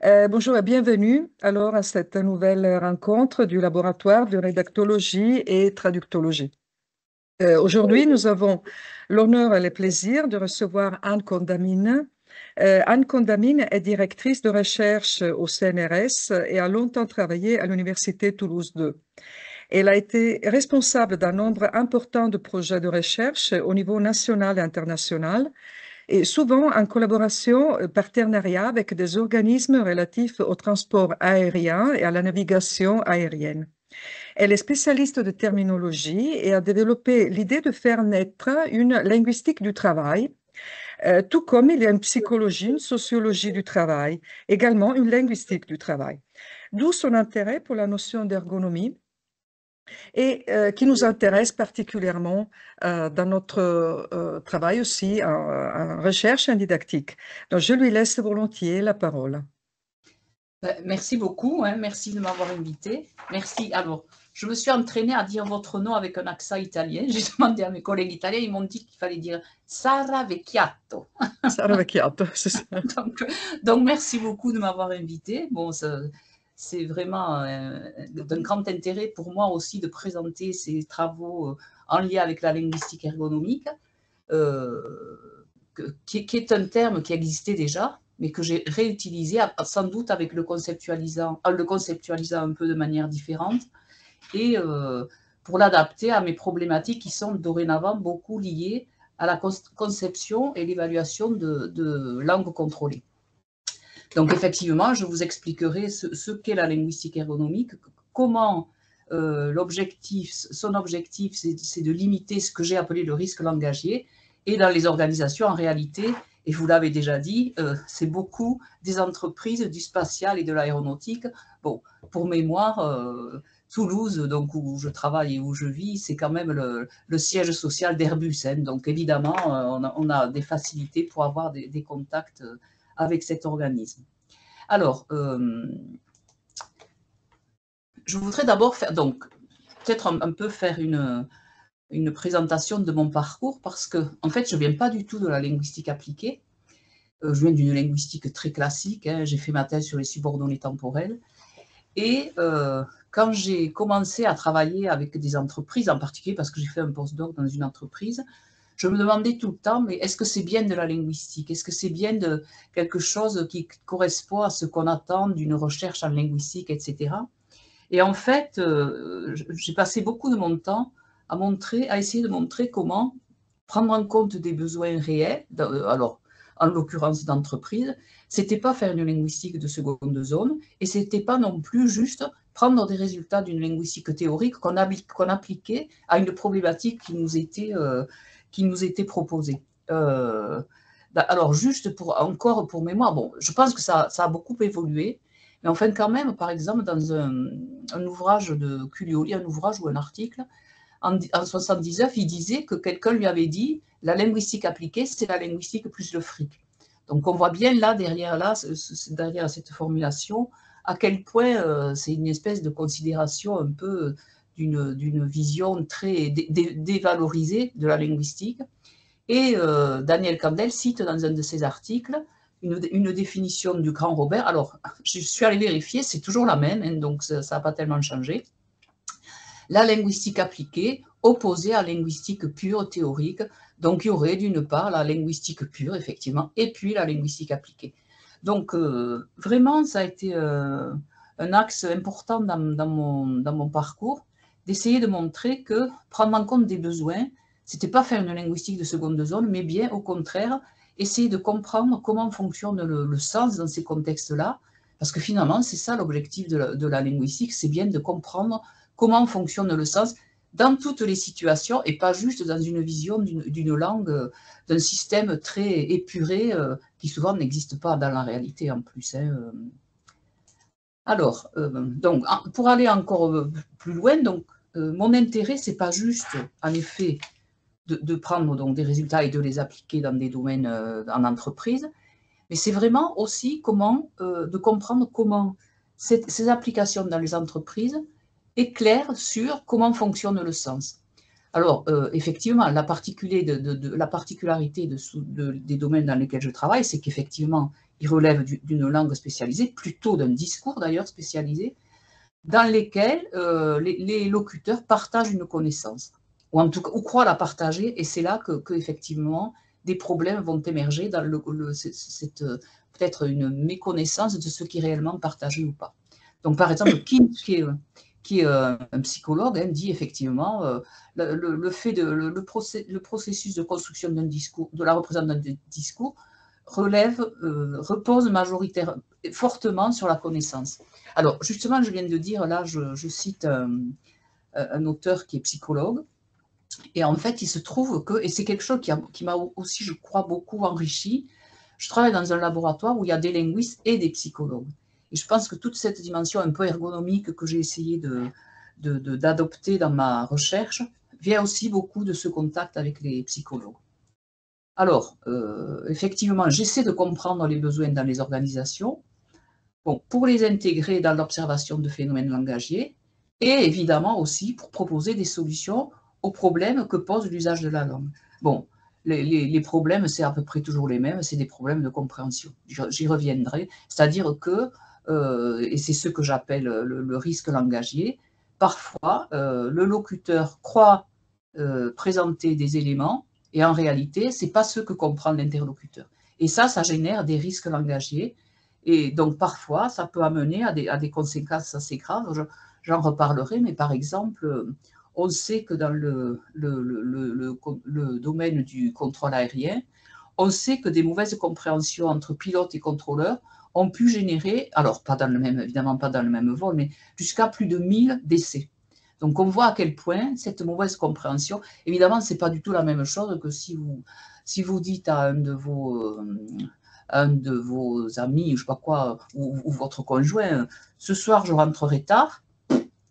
Bonjour et bienvenue alors à cette nouvelle rencontre du laboratoire de rédactologie et traductologie. Aujourd'hui, nous avons l'honneur et le plaisir de recevoir Anne Condamine. Anne Condamine est directrice de recherche au CNRS et a longtemps travaillé à l'Université Toulouse 2. Elle a été responsable d'un nombre important de projets de recherche au niveau national et international, et souvent en collaboration, partenariat avec des organismes relatifs au transport aérien et à la navigation aérienne. Elle est spécialiste de terminologie et a développé l'idée de faire naître une linguistique du travail, tout comme il y a une psychologie, une sociologie du travail, également une linguistique du travail. D'où son intérêt pour la notion d'ergonomie et qui nous intéresse particulièrement dans notre travail aussi en recherche et en didactique. Donc, je lui laisse volontiers la parole. Merci beaucoup, hein, merci de m'avoir invité. Merci. Alors, je me suis entraînée à dire votre nom avec un accent italien. J'ai demandé à mes collègues italiens, ils m'ont dit qu'il fallait dire Sara Vecchiato. Sara Vecchiato, c'est ça. donc, merci beaucoup de m'avoir invité. Bon, c'est vraiment d'un grand intérêt pour moi aussi de présenter ces travaux en lien avec la linguistique ergonomique, qui est un terme qui existait déjà, mais que j'ai réutilisé sans doute avec le conceptualisant un peu de manière différente et pour l'adapter à mes problématiques qui sont dorénavant beaucoup liées à la conception et l'évaluation de langues contrôlées. Donc effectivement, je vous expliquerai ce qu'est la linguistique ergonomique, comment son objectif, c'est de limiter ce que j'ai appelé le risque langagier. Et dans les organisations, en réalité, et vous l'avez déjà dit, c'est beaucoup des entreprises du spatial et de l'aéronautique. Bon, pour mémoire, Toulouse, donc où je travaille et où je vis, c'est quand même le siège social d'Airbus. Hein, donc évidemment, on a des facilités pour avoir des contacts avec cet organisme. Alors, je voudrais d'abord faire, donc, peut-être un peu faire une présentation de mon parcours parce que, en fait, je ne viens pas du tout de la linguistique appliquée. Je viens d'une linguistique très classique. Hein, j'ai fait ma thèse sur les subordonnés temporels. Et quand j'ai commencé à travailler avec des entreprises, en particulier parce que j'ai fait un postdoc dans une entreprise, je me demandais tout le temps, mais est-ce que c'est bien de la linguistique? Est-ce que c'est bien de quelque chose qui correspond à ce qu'on attend d'une recherche en linguistique, etc. Et en fait, j'ai passé beaucoup de mon temps à essayer de montrer comment prendre en compte des besoins réels, alors en l'occurrence d'entreprise, c'était pas faire une linguistique de seconde zone, et c'était pas non plus juste prendre des résultats d'une linguistique théorique qu'on appliquait à une problématique qui nous était proposée. Alors juste encore pour mémoire, bon, je pense que ça a beaucoup évolué, mais enfin quand même, par exemple, dans un ouvrage de Culioli, un ouvrage ou un article, en 1979, il disait que quelqu'un lui avait dit la linguistique appliquée, c'est la linguistique plus le fric. Donc on voit bien derrière cette formulation, à quel point c'est une espèce de considération un peu d'une vision très dévalorisée de la linguistique. Et Daniel Kandel cite dans un de ses articles une définition du grand Robert. Alors, je suis allée vérifier, c'est toujours la même, hein, donc ça n'a pas tellement changé. La linguistique appliquée opposée à la linguistique pure théorique. Donc, il y aurait d'une part la linguistique pure, effectivement, et puis la linguistique appliquée. Donc, vraiment, ça a été un axe important dans mon parcours, d'essayer de montrer que prendre en compte des besoins, c'était pas faire une linguistique de seconde zone, mais bien au contraire, essayer de comprendre comment fonctionne le sens dans ces contextes-là, parce que finalement, c'est ça l'objectif de la linguistique, c'est bien de comprendre comment fonctionne le sens dans toutes les situations et pas juste dans une vision d'une langue, d'un système très épuré qui souvent n'existe pas dans la réalité en plus. Hein. Alors, donc, pour aller encore plus loin, donc, mon intérêt, c'est pas juste, en effet, de prendre donc, des résultats et de les appliquer dans des domaines en entreprise, mais c'est vraiment aussi de comprendre comment ces applications dans les entreprises éclairent sur comment fonctionne le sens. Alors, effectivement, la particularité des domaines dans lesquels je travaille, c'est qu'effectivement, ils relèvent d'une langue spécialisée, plutôt d'un discours d'ailleurs spécialisé, dans lesquels les locuteurs partagent une connaissance, ou en tout cas, ou croient la partager, et c'est là que effectivement, des problèmes vont émerger dans peut-être une méconnaissance de ce qui est réellement partagé ou pas. Donc, par exemple, qui est un psychologue, hein, dit effectivement le fait le processus de construction d'un discours, de la représentation d'un discours, repose fortement sur la connaissance. Alors, justement, je viens de dire, là, je cite un auteur qui est psychologue, et en fait, il se trouve que, et c'est quelque chose qui m'a aussi, je crois, beaucoup enrichi, je travaille dans un laboratoire où il y a des linguistes et des psychologues. Et je pense que toute cette dimension un peu ergonomique que j'ai essayé d'adopter dans ma recherche vient aussi beaucoup de ce contact avec les psychologues. Alors, effectivement, j'essaie de comprendre les besoins dans les organisations, bon, pour les intégrer dans l'observation de phénomènes langagiers, et évidemment aussi pour proposer des solutions aux problèmes que pose l'usage de la langue. Bon, les problèmes, c'est à peu près toujours les mêmes, c'est des problèmes de compréhension. J'y reviendrai, c'est-à-dire que, et c'est ce que j'appelle le risque langagier, parfois le locuteur croit présenter des éléments, et en réalité, ce n'est pas ce que comprend l'interlocuteur. Et ça génère des risques langagiers. Et donc, parfois, ça peut amener à des conséquences assez graves. J'en reparlerai, mais par exemple, on sait que dans le domaine du contrôle aérien, on sait que des mauvaises compréhensions entre pilotes et contrôleurs ont pu générer, alors pas dans le même, évidemment pas dans le même vol, mais jusqu'à plus de 1000 décès. Donc on voit à quel point cette mauvaise compréhension, évidemment, ce n'est pas du tout la même chose que si vous dites à un de vos amis, je ne sais pas quoi, ou votre conjoint, ce soir je rentrerai tard.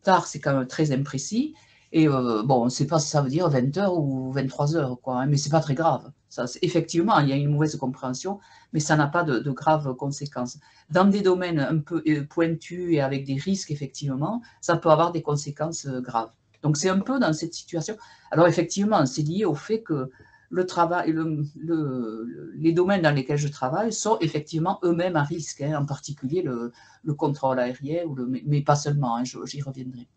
Tard, c'est quand même très imprécis. Et bon, on ne sait pas si ça veut dire 20h ou 23h, quoi, hein, mais ce n'est pas très grave. Ça, effectivement, il y a une mauvaise compréhension, mais ça n'a pas de graves conséquences. Dans des domaines un peu pointus et avec des risques, effectivement, ça peut avoir des conséquences graves. Donc, c'est un peu dans cette situation. Alors, effectivement, c'est lié au fait que le travail, les domaines dans lesquels je travaille sont effectivement eux-mêmes à risque, hein, en particulier le contrôle aérien, mais pas seulement, hein, j'y reviendrai.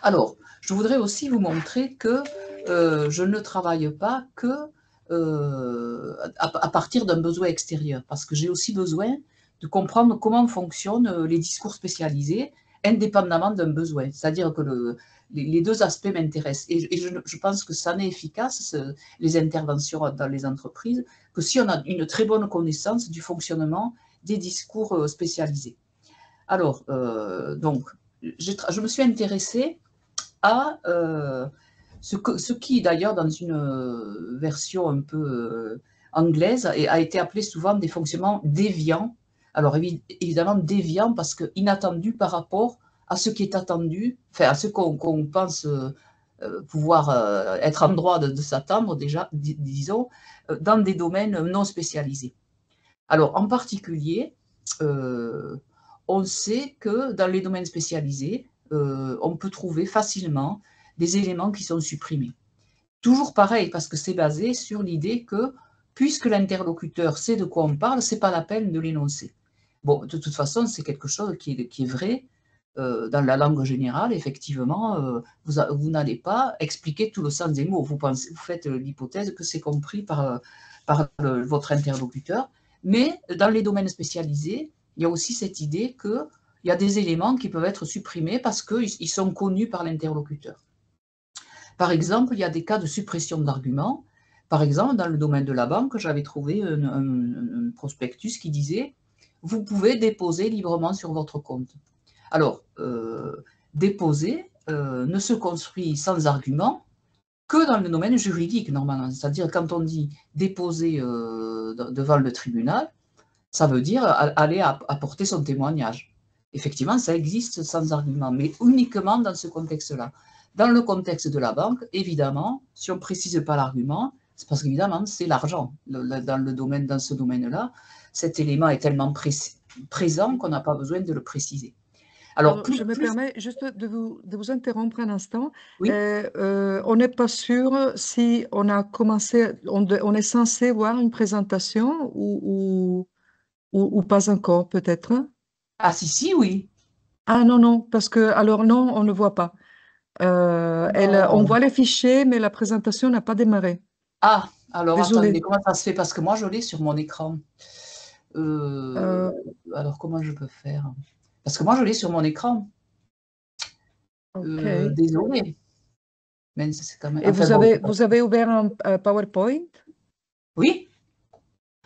Alors, je voudrais aussi vous montrer que je ne travaille pas que à partir d'un besoin extérieur, parce que j'ai aussi besoin de comprendre comment fonctionnent les discours spécialisés indépendamment d'un besoin. C'est-à-dire que les deux aspects m'intéressent. Et je pense que ça n'est efficace, les interventions dans les entreprises, que si on a une très bonne connaissance du fonctionnement des discours spécialisés. Alors, donc, je me suis intéressée à ce qui, d'ailleurs, dans une version un peu anglaise, a été appelé souvent des fonctionnements déviants. Alors, évidemment, déviants parce que inattendus par rapport à ce qui est attendu, enfin, à ce qu'on pense pouvoir être en droit de s'attendre, déjà, disons, dans des domaines non spécialisés. Alors, en particulier, on sait que dans les domaines spécialisés, on peut trouver facilement des éléments qui sont supprimés. Toujours pareil, parce que c'est basé sur l'idée que, puisque l'interlocuteur sait de quoi on parle, ce n'est pas la peine de l'énoncer. Bon, de toute façon, c'est quelque chose qui est vrai dans la langue générale. Effectivement, vous n'allez pas expliquer tout le sens des mots. Vous faites l'hypothèse que c'est compris par votre interlocuteur. Mais dans les domaines spécialisés, il y a aussi cette idée qu'il y a des éléments qui peuvent être supprimés parce qu'ils sont connus par l'interlocuteur. Par exemple, il y a des cas de suppression d'arguments. Par exemple, dans le domaine de la banque, j'avais trouvé un prospectus qui disait « Vous pouvez déposer librement sur votre compte ». Alors, déposer ne se construit sans argument que dans le domaine juridique, normalement. C'est-à-dire, quand on dit déposer devant le tribunal, ça veut dire aller apporter son témoignage. Effectivement, ça existe sans argument, mais uniquement dans ce contexte-là. Dans le contexte de la banque, évidemment, si on ne précise pas l'argument, c'est parce qu'évidemment, c'est l'argent. Dans ce domaine-là, cet élément est tellement présent qu'on n'a pas besoin de le préciser. Alors, Alors, je me permets juste de vous interrompre un instant. oui. On n'est pas sûr si on a commencé, on est censé voir une présentation ou pas encore, peut-être. Ah, si, oui. Ah non, non, parce que, alors non, on ne voit pas. On Non. voit les fichiers, mais la présentation n'a pas démarré. Ah, alors attendez, Désolée. comment ça se fait? Parce que moi, je l'ai sur mon écran. Euh, Alors, comment je peux faire? Parce que moi, je l'ai sur mon écran. OK. Désolée. Mais c'est quand même. Et Enfin bon, vous avez ouvert un PowerPoint? oui?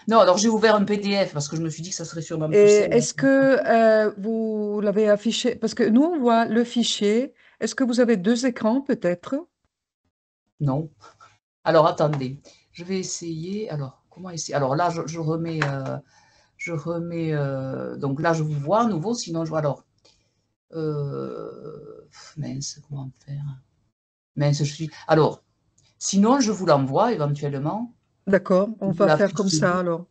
Non, alors j'ai ouvert un PDF parce que je me suis dit que ça serait sûrement plus Et simple. est-ce que vous l'avez affiché? Parce que nous, on voit le fichier. Est-ce que vous avez deux écrans, peut-être? Non. Alors attendez, je vais essayer. Alors, comment essayer? Alors là, je remets. Donc là, je vous vois à nouveau. Sinon, je vois. Alors, mince, comment faire? Mince, je suis. Alors, sinon, je vous l'envoie éventuellement. D'accord, on Vous va faire comme l'affichez ça vous, alors.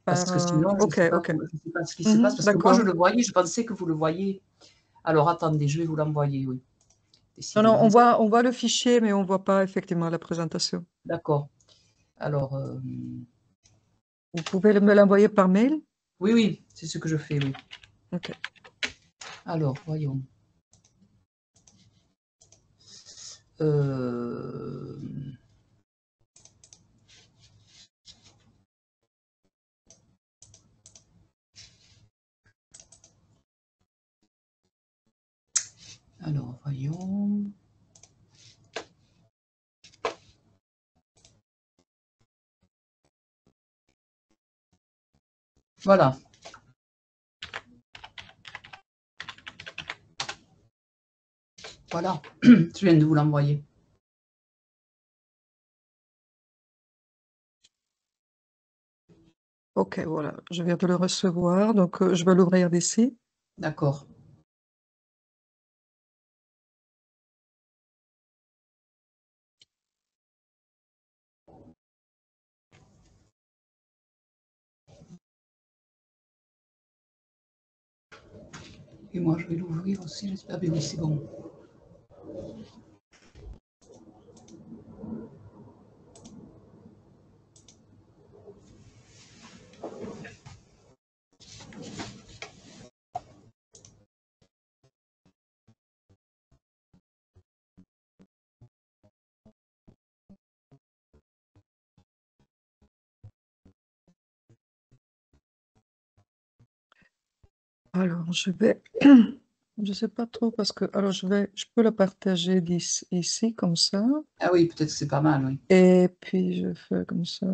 parce que sinon, je ne OK, sais pas, OK. je sais pas ce qui se passe. Mhm, Parce que moi, je d'accord. le voyais, je pensais que vous le voyez. Alors attendez, je vais vous l'envoyer, oui. Non, non, Décidément. on voit le fichier, mais on ne voit pas effectivement la présentation. D'accord. Alors, Vous pouvez me l'envoyer par mail? oui, oui, c'est ce que je fais, oui. OK. Alors, voyons. Euh, alors, voyons. Voilà. Voilà. Je viens de vous l'envoyer. OK, voilà. Je viens de le recevoir, donc je vais l'ouvrir d'ici. D'accord. Et moi, je vais l'ouvrir aussi, j'espère. Ah, ben oui, c'est bon. Alors, je vais, je sais pas trop parce que, alors je peux la partager ici comme ça, Ah oui, peut-être que c'est pas mal, oui. et puis je fais comme ça,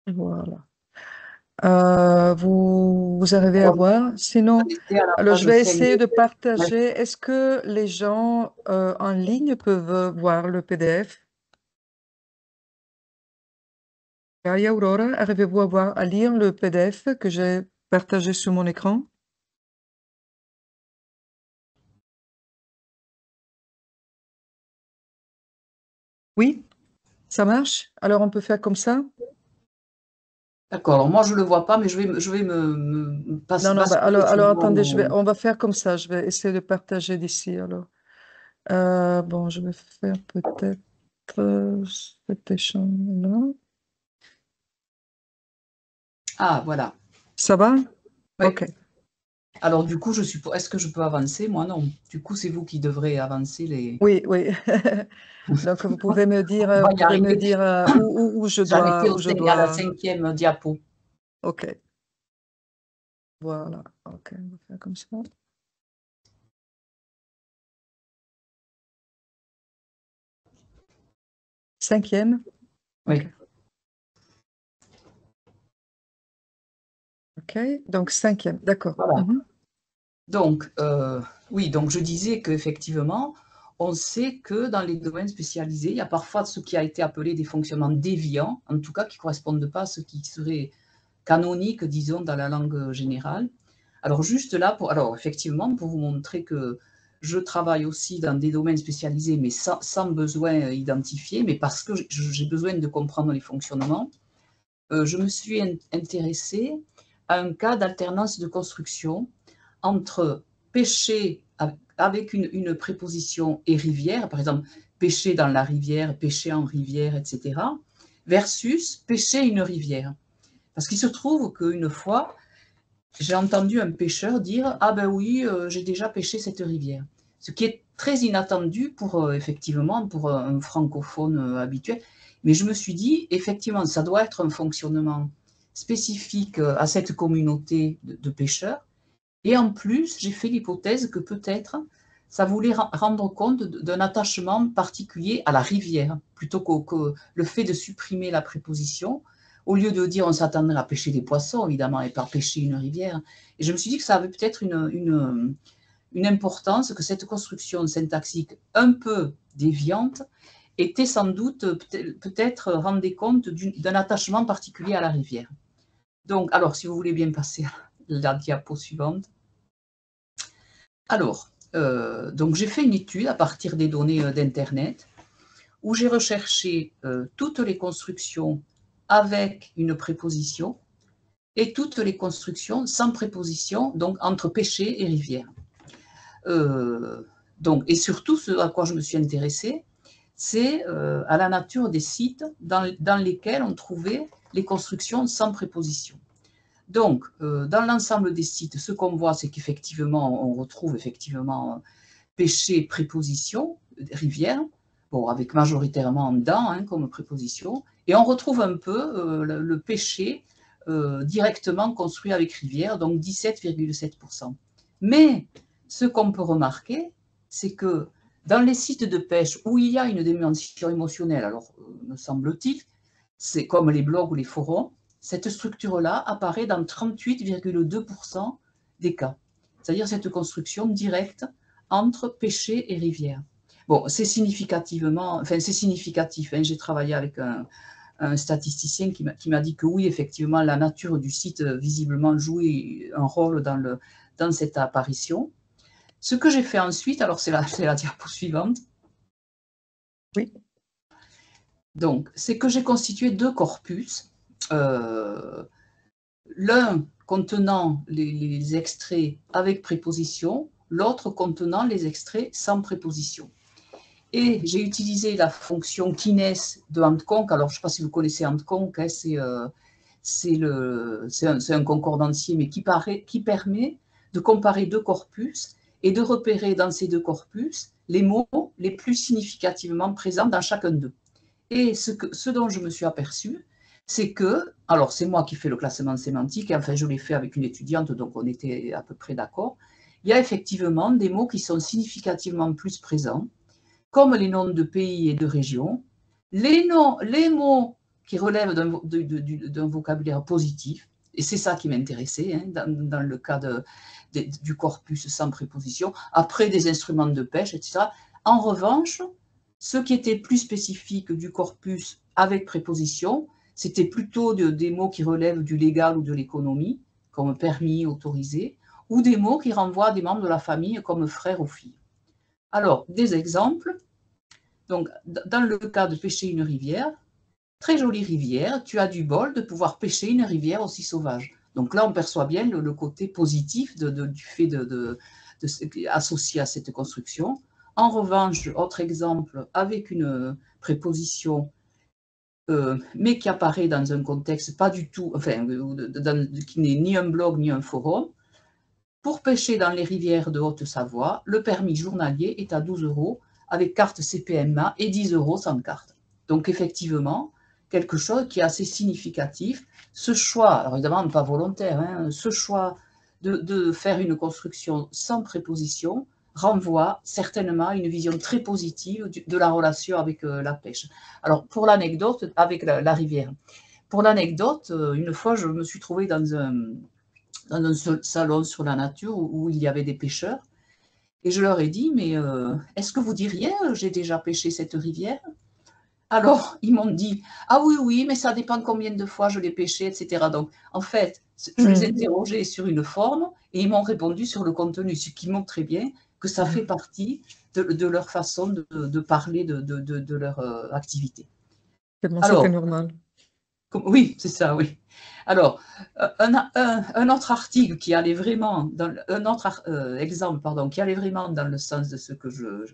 voilà. Vous arrivez à Alors, voir? on va Sinon, rester à la alors je page vais 5. essayer de Ouais. partager. Est-ce que les gens en ligne peuvent voir le PDF? Gaia Aurora, arrivez-vous à lire le PDF que j'ai partagé sur mon écran? Oui, ça marche? Alors on peut faire comme ça? D'accord. Alors moi, je le vois pas, mais je vais Non, non, bah, basculer sur alors attendez, mon. on va faire comme ça. Je vais essayer de partager d'ici. Alors, bon, je vais faire peut-être cet échange-là. Ah, voilà. Ça va? Oui. OK. Alors du coup, est-ce que je peux avancer? Moi, non. Du coup, c'est vous qui devrez avancer les. Oui, oui. Donc, On va vous y pouvez me arriver. dire J'en étais où je à la dois. 5e diapo. OK. Voilà. OK, on va faire comme ça. Cinquième. OK. Oui. OK. Donc, cinquième. D'accord. Voilà. Mhm. Donc, oui, donc je disais qu'effectivement, on sait que dans les domaines spécialisés, il y a parfois ce qui a été appelé des fonctionnements déviants, en tout cas qui ne correspondent pas à ce qui serait canonique, disons, dans la langue générale. Alors juste là, alors effectivement, pour vous montrer que je travaille aussi dans des domaines spécialisés, mais sans besoin identifié, mais parce que j'ai besoin de comprendre les fonctionnements, je me suis intéressée à un cas d'alternance de construction entre pêcher avec une préposition et rivière, par exemple, pêcher dans la rivière, pêcher en rivière, etc., versus pêcher une rivière. Parce qu'il se trouve qu'une fois, j'ai entendu un pêcheur dire « Ah ben oui, j'ai déjà pêché cette rivière ». Ce qui est très inattendu pour, effectivement, pour un francophone habituel. Mais je me suis dit, effectivement, ça doit être un fonctionnement spécifique à cette communauté de pêcheurs. Et en plus, j'ai fait l'hypothèse que peut-être ça voulait rendre compte d'un attachement particulier à la rivière, plutôt que le fait de supprimer la préposition, au lieu de dire on s'attendrait à pêcher des poissons, évidemment, et pas pêcher une rivière. Et je me suis dit que ça avait peut-être une importance, que cette construction syntaxique un peu déviante était sans doute, peut-être rendait compte d'un attachement particulier à la rivière. Donc, alors, si vous voulez bien passer à la diapo suivante. Alors, donc j'ai fait une étude à partir des données d'Internet où j'ai recherché toutes les constructions avec une préposition et toutes les constructions sans préposition, donc entre pêcher et rivière. Donc, et surtout, ce à quoi je me suis intéressée, c'est à la nature des sites dans lesquels on trouvait les constructions sans préposition. Donc, dans l'ensemble des sites, ce qu'on voit, c'est qu'effectivement, on retrouve effectivement pêcher, préposition, rivière, bon, avec majoritairement dans hein, comme préposition, et on retrouve un peu le pêcher directement construit avec rivière, donc 17,7%. Mais ce qu'on peut remarquer, c'est que dans les sites de pêche où il y a une dimension émotionnelle, alors me semble-t-il, c'est comme les blogs ou les forums, cette structure-là apparaît dans 38,2% des cas. C'est-à-dire cette construction directe entre pêcher et rivière. Bon, c'est significativement, enfin c'est significatif. Hein, j'ai travaillé avec un statisticien qui m'a dit que oui, effectivement, la nature du site visiblement jouait un rôle dans cette apparition. Ce que j'ai fait ensuite, alors c'est la diapo suivante. Oui. Donc, c'est que j'ai constitué deux corpus. L'un contenant les extraits avec préposition, l'autre contenant les extraits sans préposition. Et j'ai utilisé la fonction kines de Handkonk. Alors, je ne sais pas si vous connaissez Handkonk, hein, c'est un concordancier, mais qui permet de comparer deux corpus et de repérer dans ces deux corpus les mots les plus significativement présents dans chacun d'eux. Et ce dont je me suis aperçue, c'est que, alors c'est moi qui fais le classement sémantique, enfin je l'ai fait avec une étudiante, donc on était à peu près d'accord, il y a effectivement des mots qui sont significativement plus présents, comme les noms de pays et de régions, les mots qui relèvent d'un vocabulaire positif, et c'est ça qui m'intéressait hein, dans le cas du corpus sans préposition, après des instruments de pêche, etc. En revanche, ce qui était plus spécifique du corpus avec préposition, c'était plutôt des mots qui relèvent du légal ou de l'économie, comme permis, autorisé, ou des mots qui renvoient à des membres de la famille comme frère ou fille. Alors, des exemples. Donc, dans le cas de pêcher une rivière, très jolie rivière, tu as du bol de pouvoir pêcher une rivière aussi sauvage. Donc là, on perçoit bien le côté positif du fait associé à cette construction. En revanche, autre exemple, avec une préposition, mais qui apparaît dans un contexte pas du tout, enfin, qui n'est ni un blog ni un forum, pour pêcher dans les rivières de Haute-Savoie, le permis journalier est à 12 € avec carte CPMA et 10 € sans carte. Donc effectivement, quelque chose qui est assez significatif. Ce choix, alors évidemment pas volontaire, hein, ce choix de faire une construction sans préposition renvoie certainement à une vision très positive de la relation avec la pêche. Alors pour l'anecdote, avec la rivière. Pour l'anecdote, une fois je me suis trouvée dans un salon sur la nature où il y avait des pêcheurs. Et je leur ai dit, mais est-ce que vous diriez, j'ai déjà pêché cette rivière? Alors, ils m'ont dit, ah oui, oui, mais ça dépend combien de fois je l'ai pêché, etc. Donc, en fait, je les ai interrogés sur une forme et ils m'ont répondu sur le contenu, ce qui montre très bien que ça fait partie de leur façon de parler de leur activité. C'est tout à fait Alors, normal. Oui, c'est ça, oui. Alors, un autre article qui allait vraiment dans un autre exemple, pardon, qui allait vraiment dans le sens de ce que je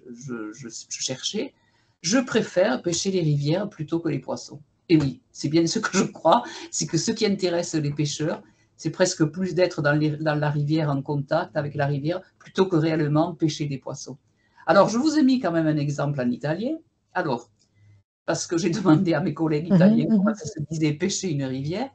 cherchais. Je préfère pêcher les rivières plutôt que les poissons. Et oui, c'est bien ce que je crois, c'est que ce qui intéresse les pêcheurs, c'est presque plus d'être dans la rivière, en contact avec la rivière, plutôt que réellement pêcher des poissons. Alors, je vous ai mis quand même un exemple en italien. Alors, parce que j'ai demandé à mes collègues Mhm, italiens comment mhm, ça se disait pêcher une rivière.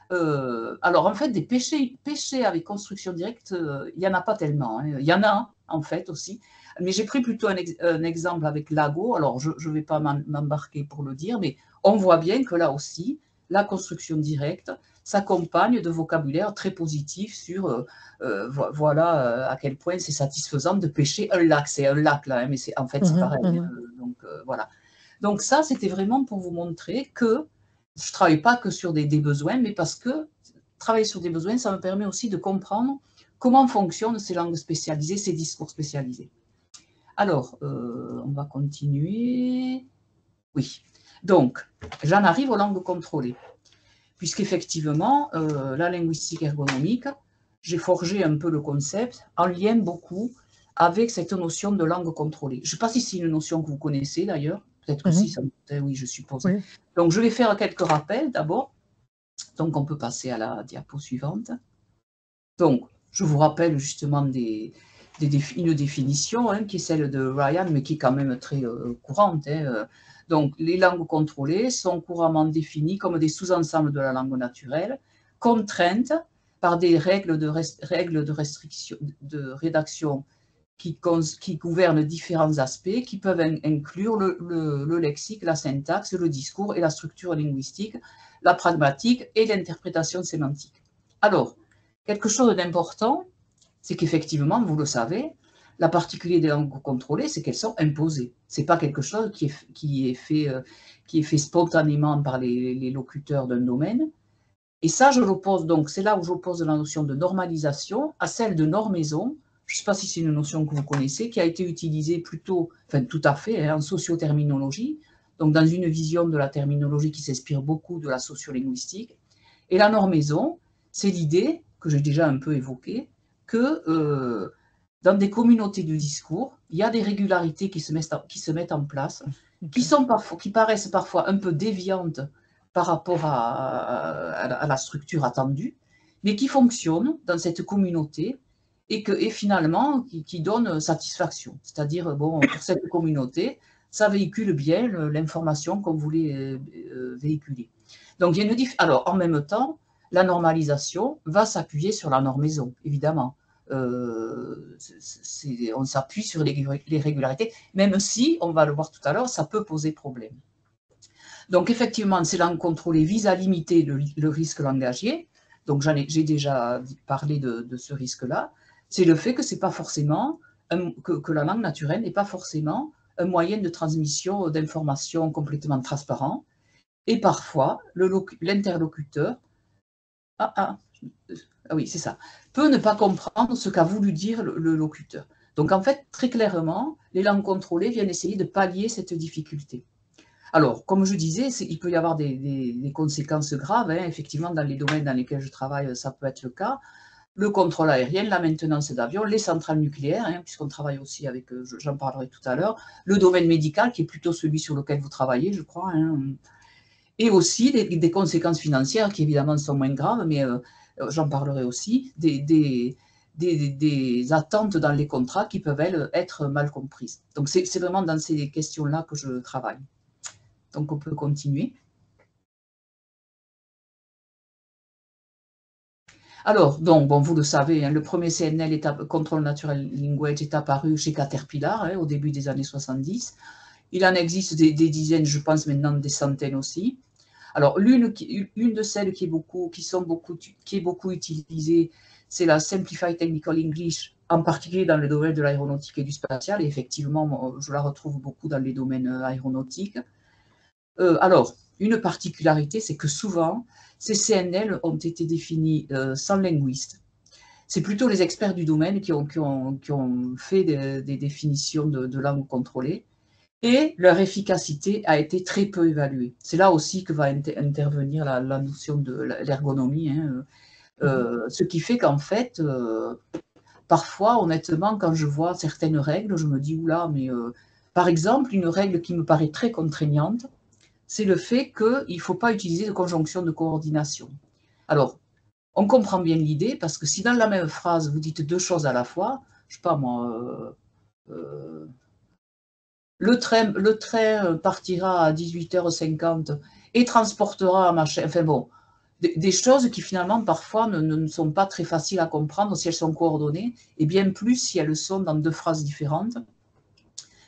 Alors en fait, des pêchers avec construction directe, il n'y en a pas tellement, hein. Il y en a en fait aussi, mais j'ai pris plutôt un exemple avec Lago. Alors je ne vais pas m'embarquer pour le dire, mais on voit bien que là aussi, la construction directe s'accompagne de vocabulaire très positif sur voilà à quel point c'est satisfaisant de pêcher un lac. C'est un lac là, hein, mais en fait c'est mhm, pareil, hein, mhm. donc voilà. Donc ça, c'était vraiment pour vous montrer que je ne travaille pas que sur des besoins, mais parce que travailler sur des besoins, ça me permet aussi de comprendre comment fonctionnent ces langues spécialisées, ces discours spécialisés. Alors, on va continuer. Oui. Donc, j'en arrive aux langues contrôlées. Puisqu'effectivement, la linguistique ergonomique, j'ai forgé un peu le concept en lien beaucoup avec cette notion de langue contrôlée. Je ne sais pas si c'est une notion que vous connaissez d'ailleurs. Peut-être que si, Mhm. ça oui, je suppose. Oui. Donc, je vais faire quelques rappels d'abord. Donc, on peut passer à la diapo suivante. Donc, je vous rappelle justement une définition hein, qui est celle de Ryan, mais qui est quand même très courante. Hein. Donc, les langues contrôlées sont couramment définies comme des sous-ensembles de la langue naturelle, contraintes par des règles de restriction, de rédaction qui gouvernent différents aspects, qui peuvent inclure le lexique, la syntaxe, le discours et la structure linguistique, la pragmatique et l'interprétation sémantique. Alors, quelque chose d'important, c'est qu'effectivement, vous le savez, la particularité des langues contrôlées, c'est qu'elles sont imposées. Ce n'est pas quelque chose qui est fait spontanément par les locuteurs d'un domaine. Et ça, je l'oppose donc, c'est là où j'oppose la notion de normalisation à celle de normaison. Je ne sais pas si c'est une notion que vous connaissez, qui a été utilisée plutôt, enfin tout à fait, hein, en socioterminologie, donc dans une vision de la terminologie qui s'inspire beaucoup de la sociolinguistique. Et la normaison, c'est l'idée, que j'ai déjà un peu évoquée, que dans des communautés de discours, il y a des régularités qui se mettent en place, Okay. qui paraissent parfois un peu déviantes par rapport à la structure attendue, mais qui fonctionnent dans cette communauté et finalement qui donnent satisfaction. C'est-à-dire, bon, pour cette communauté, ça véhicule bien l'information qu'on voulait véhiculer. Donc, il y a alors, en même temps, la normalisation va s'appuyer sur la normaison, évidemment. On s'appuie sur les régularités, même si, on va le voir tout à l'heure, ça peut poser problème. Donc, effectivement, ces langues contrôlées visent à limiter le risque langagier. Donc, j'ai déjà parlé de ce risque-là. C'est le fait que c'est pas forcément que la langue naturelle n'est pas forcément un moyen de transmission d'informations complètement transparent. Et parfois, l'interlocuteur ah, ah, ah oui, c'est ça, peut ne pas comprendre ce qu'a voulu dire le locuteur. Donc, en fait, très clairement, les langues contrôlées viennent essayer de pallier cette difficulté. Alors, comme je disais, il peut y avoir des conséquences graves. Hein. Effectivement, dans les domaines dans lesquels je travaille, ça peut être le cas. Le contrôle aérien, la maintenance d'avions, les centrales nucléaires, hein, puisqu'on travaille aussi avec, j'en parlerai tout à l'heure, le domaine médical, qui est plutôt celui sur lequel vous travaillez, je crois, hein, et aussi des conséquences financières qui évidemment sont moins graves, mais j'en parlerai aussi, des attentes dans les contrats qui peuvent être mal comprises. Donc c'est vraiment dans ces questions-là que je travaille. Donc on peut continuer. Alors, donc, bon, vous le savez, hein, le premier CNL, Control Natural Language, est apparu chez Caterpillar hein, au début des années 70. Il en existe des dizaines, je pense maintenant des centaines aussi. Alors, une de celles qui est beaucoup utilisée, c'est la Simplified Technical English, en particulier dans le domaine de l'aéronautique et du spatial. Et effectivement, je la retrouve beaucoup dans les domaines aéronautiques. Alors, une particularité, c'est que souvent, ces CNL ont été définis sans linguiste. C'est plutôt les experts du domaine qui ont fait des définitions de langue contrôlée. et leur efficacité a été très peu évaluée. C'est là aussi que va intervenir la notion de l'ergonomie, hein, ce qui fait qu'en fait, parfois, honnêtement, quand je vois certaines règles, je me dis: «Ouh là, mais» par exemple, une règle qui me paraît très contraignante, c'est le fait qu'il ne faut pas utiliser de conjonction de coordination. Alors, on comprend bien l'idée parce que si dans la même phrase, vous dites 2 choses à la fois, je sais pas moi, heu, le train partira à 18h50 et transportera machin, enfin bon, des choses qui finalement parfois ne sont pas très faciles à comprendre si elles sont coordonnées et bien plus si elles sont dans 2 phrases différentes.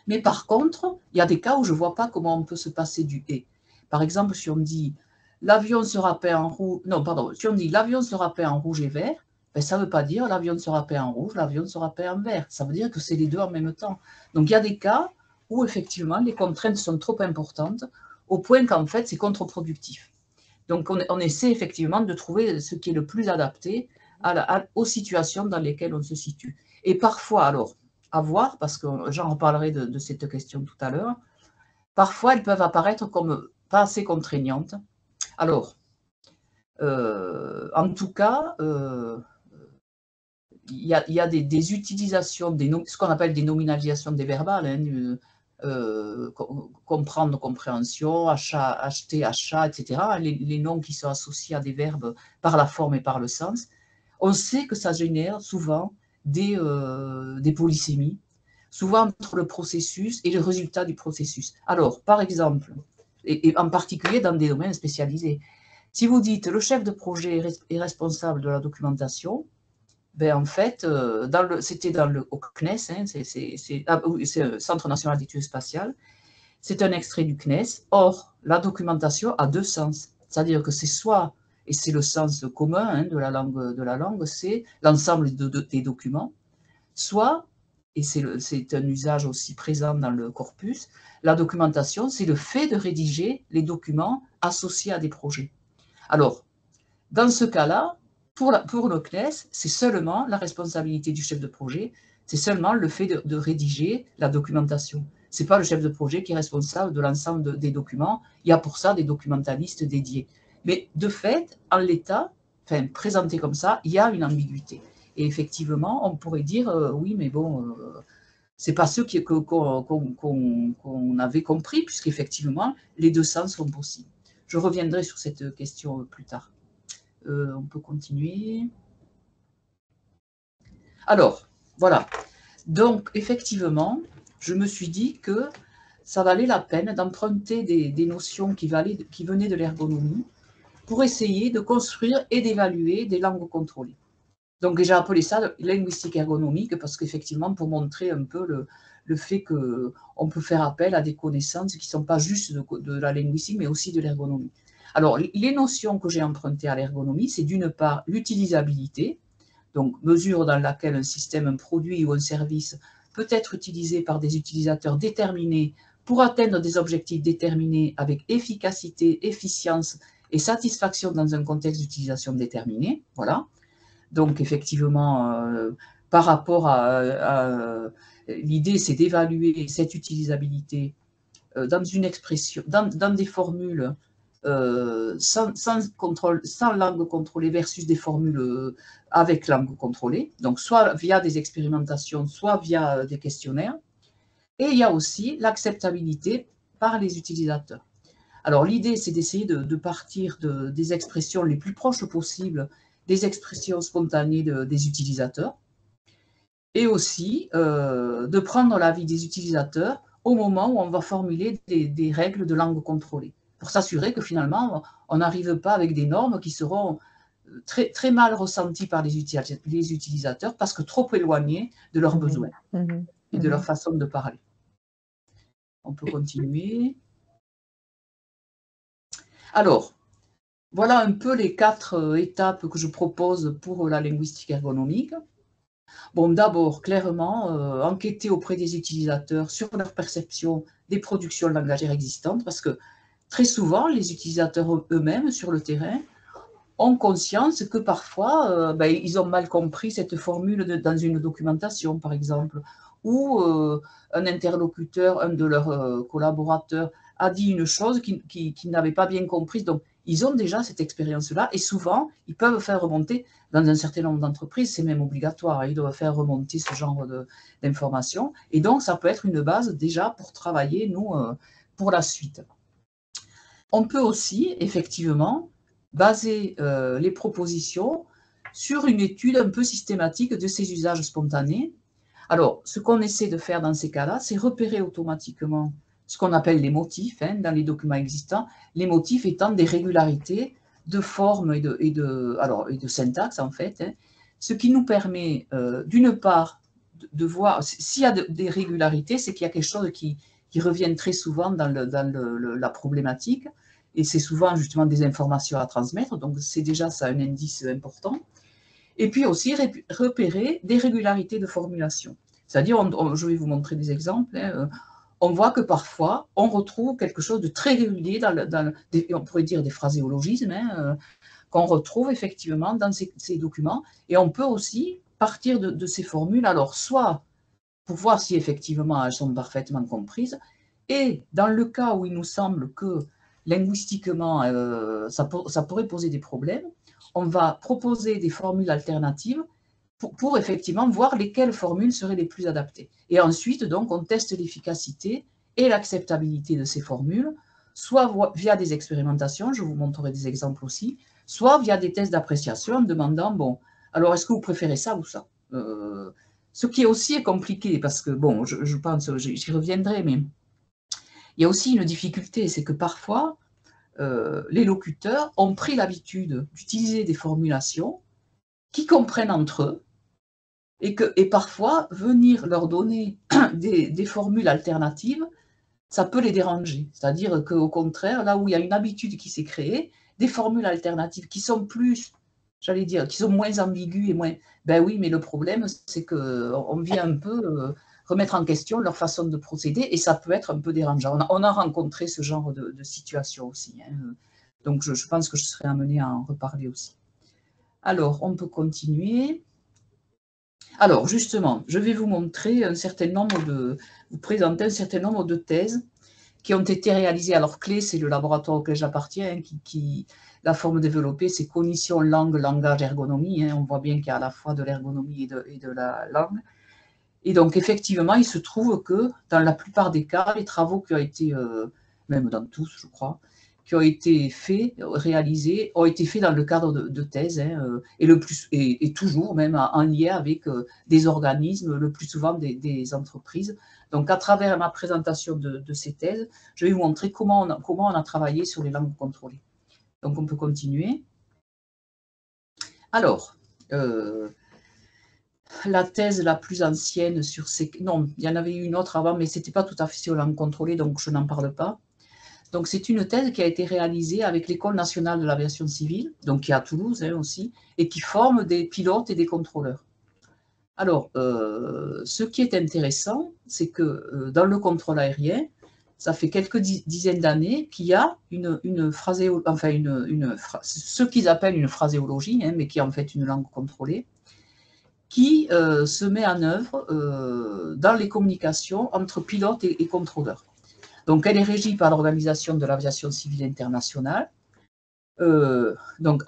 Mais par contre, il y a des cas où je ne vois pas comment on peut se passer du «et». Par exemple, si on dit: «L'avion sera peint en rouge», non pardon, si on dit: «L'avion sera peint en rouge et vert», ben, ça ne veut pas dire: «L'avion sera peint en rouge, l'avion sera peint en vert». Ça veut dire que c'est les 2 en même temps. Donc il y a des cas où effectivement les contraintes sont trop importantes, au point qu'en fait c'est contre-productif. Donc on essaie effectivement de trouver ce qui est le plus adapté aux situations dans lesquelles on se situe. Et parfois alors, à voir, parce que j'en reparlerai de cette question tout à l'heure, parfois elles peuvent apparaître comme pas assez contraignantes. Alors, en tout cas, il y a des utilisations, ce qu'on appelle des nominalisations des verbales, hein, comprendre, compréhension, achat, acheter, achat, etc. Les noms qui sont associés à des verbes par la forme et par le sens. On sait que ça génère souvent des polysémies, souvent entre le processus et le résultat du processus. Alors, par exemple, et en particulier dans des domaines spécialisés, si vous dites le chef de projet est responsable de la documentation, ben en fait, c'était au CNES, hein, c'est le Centre national d'études spatiales, c'est un extrait du CNES. Or, la documentation a 2 sens. C'est-à-dire que c'est soit, et c'est le sens commun, hein, de la langue, c'est l'ensemble des documents, soit, et c'est un usage aussi présent dans le corpus, la documentation, c'est le fait de rédiger les documents associés à des projets. Alors, dans ce cas-là, pour le CNES, c'est seulement la responsabilité du chef de projet, c'est seulement le fait de rédiger la documentation. Ce n'est pas le chef de projet qui est responsable de l'ensemble des documents. Il y a pour ça des documentalistes dédiés. Mais de fait, en l'état, enfin, présenté comme ça, il y a une ambiguïté. Et effectivement, on pourrait dire, oui, mais bon, c'est pas ce qu'on avait compris, puisqu'effectivement, les 2 sens sont possibles. Je reviendrai sur cette question plus tard. On peut continuer. Alors, voilà. Donc, effectivement, je me suis dit que ça valait la peine d'emprunter des notions qui venaient de l'ergonomie pour essayer de construire et d'évaluer des langues contrôlées. Donc, j'ai appelé ça linguistique ergonomique parce qu'effectivement, pour montrer un peu le fait qu'on peut faire appel à des connaissances qui ne sont pas juste de la linguistique, mais aussi de l'ergonomie. Alors, les notions que j'ai empruntées à l'ergonomie, c'est d'une part l'utilisabilité, donc mesure dans laquelle un système, un produit ou un service peut être utilisé par des utilisateurs déterminés pour atteindre des objectifs déterminés avec efficacité, efficience et satisfaction dans un contexte d'utilisation déterminé. Voilà. Donc effectivement, par rapport à l'idée, c'est d'évaluer cette utilisabilité dans une expression, dans des formules sans langue contrôlée versus des formules avec langue contrôlée, donc soit via des expérimentations, soit via des questionnaires. Et il y a aussi l'acceptabilité par les utilisateurs. Alors l'idée, c'est d'essayer de partir des expressions les plus proches possibles des expressions spontanées des utilisateurs, et aussi de prendre l'avis des utilisateurs au moment où on va formuler des règles de langue contrôlée, pour s'assurer que finalement, on n'arrive pas avec des normes qui seront très, très mal ressenties par les utilisateurs parce que trop éloignées de leurs besoins et de leur façon de parler. On peut continuer. Alors, voilà un peu les 4 étapes que je propose pour la linguistique ergonomique. Bon, d'abord, clairement, enquêter auprès des utilisateurs sur leur perception des productions langagières existantes, parce que très souvent, les utilisateurs eux-mêmes sur le terrain ont conscience que parfois, ils ont mal compris cette formule dans une documentation, par exemple, où un interlocuteur, un de leurs collaborateurs a dit une chose qu'ils n'avaient pas bien comprise. Donc, ils ont déjà cette expérience-là et souvent, ils peuvent faire remonter, dans un certain nombre d'entreprises, c'est même obligatoire, ils doivent faire remonter ce genre d'informations. Et donc, ça peut être une base déjà pour travailler, nous, pour la suite. On peut aussi, effectivement, baser les propositions sur une étude un peu systématique de ces usages spontanés. Alors, ce qu'on essaie de faire dans ces cas-là, c'est repérer automatiquement ce qu'on appelle les motifs dans les documents existants, les motifs étant des régularités de forme et de syntaxe, en fait, ce qui nous permet, d'une part, de voir, s'il y a des régularités, c'est qu'il y a quelque chose qui revient très souvent dans la problématique, et c'est souvent justement des informations à transmettre, donc c'est déjà ça un indice important. Et puis aussi repérer des régularités de formulation. C'est-à-dire, je vais vous montrer des exemples, on voit que parfois, on retrouve quelque chose de très régulier on pourrait dire des phraséologismes, qu'on retrouve effectivement dans ces documents, et on peut aussi partir de ces formules, alors soit pour voir si effectivement elles sont parfaitement comprises, et dans le cas où il nous semble que linguistiquement ça pourrait poser des problèmes, on va proposer des formules alternatives pour effectivement voir lesquelles formules seraient les plus adaptées. Et ensuite, donc, on teste l'efficacité et l'acceptabilité de ces formules, soit via des expérimentations, je vous montrerai des exemples aussi, soit via des tests d'appréciation en demandant, bon, alors est-ce que vous préférez ça ou ça ce qui est aussi compliqué, parce que, bon, je pense, j'y reviendrai, mais il y a aussi une difficulté, c'est que parfois, les locuteurs ont pris l'habitude d'utiliser des formulations qui comprennent entre eux, et parfois, venir leur donner des formules alternatives, ça peut les déranger. C'est-à-dire qu'au contraire, là où il y a une habitude qui s'est créée, des formules alternatives qui sont plus, j'allais dire, qui sont moins ambiguës et moins... Ben oui, mais le problème, c'est qu'on vient un peu remettre en question leur façon de procéder, et ça peut être un peu dérangeant. On a rencontré ce genre de situation aussi. Donc, je pense que je serai amenée à en reparler aussi. Alors, on peut continuer. Alors, justement, je vais vous montrer vous présenter un certain nombre de thèses qui ont été réalisées. Alors, CLÉ, c'est le laboratoire auquel j'appartiens, la forme développée, c'est cognition, langue, langage, ergonomie. On voit bien qu'il y a à la fois de l'ergonomie et de la langue. Et donc, effectivement, il se trouve que dans la plupart des cas, les travaux qui ont été, même dans tous, je crois, qui ont été réalisés, ont été faits dans le cadre de thèses, et toujours même en lien avec des organismes, le plus souvent des entreprises. Donc, à travers ma présentation de ces thèses, je vais vous montrer comment on a travaillé sur les langues contrôlées. Donc, on peut continuer. Alors, la thèse la plus ancienne sur ces... Non, il y en avait une autre avant, mais ce n'était pas tout à fait sur langue contrôlée, donc je n'en parle pas. Donc, c'est une thèse qui a été réalisée avec l'École nationale de l'aviation civile, donc qui est à Toulouse aussi, et qui forme des pilotes et des contrôleurs. Alors, ce qui est intéressant, c'est que dans le contrôle aérien, ça fait quelques dizaines d'années qu'il y a ce qu'ils appellent une phraséologie, mais qui est en fait une langue contrôlée, qui se met en œuvre dans les communications entre pilotes et contrôleurs. Donc, elle est régie par l'Organisation de l'aviation civile internationale. Donc,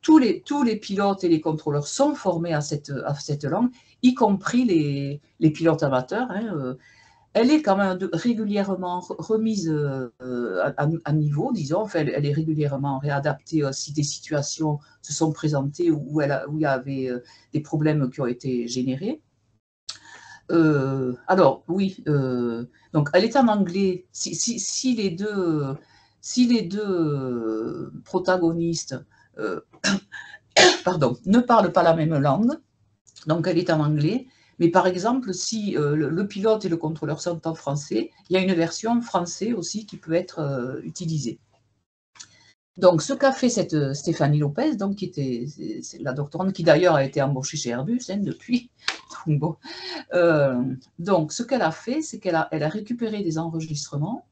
tous les pilotes et les contrôleurs sont formés à cette langue, y compris les pilotes amateurs. Elle est quand même régulièrement remise à niveau, disons. Enfin, elle est régulièrement réadaptée si des situations se sont présentées où il y avait des problèmes qui ont été générés. Alors, oui, donc elle est en anglais. Si les deux protagonistes ne parlent pas la même langue, donc elle est en anglais. Mais par exemple, si le pilote et le contrôleur sont en français, il y a une version français aussi qui peut être utilisée. Donc, ce qu'a fait cette Stéphanie Lopez, donc, c'est la doctorante qui d'ailleurs a été embauchée chez Airbus depuis. Donc, bon. Donc, ce qu'elle a fait, c'est qu'elle a récupéré des enregistrements.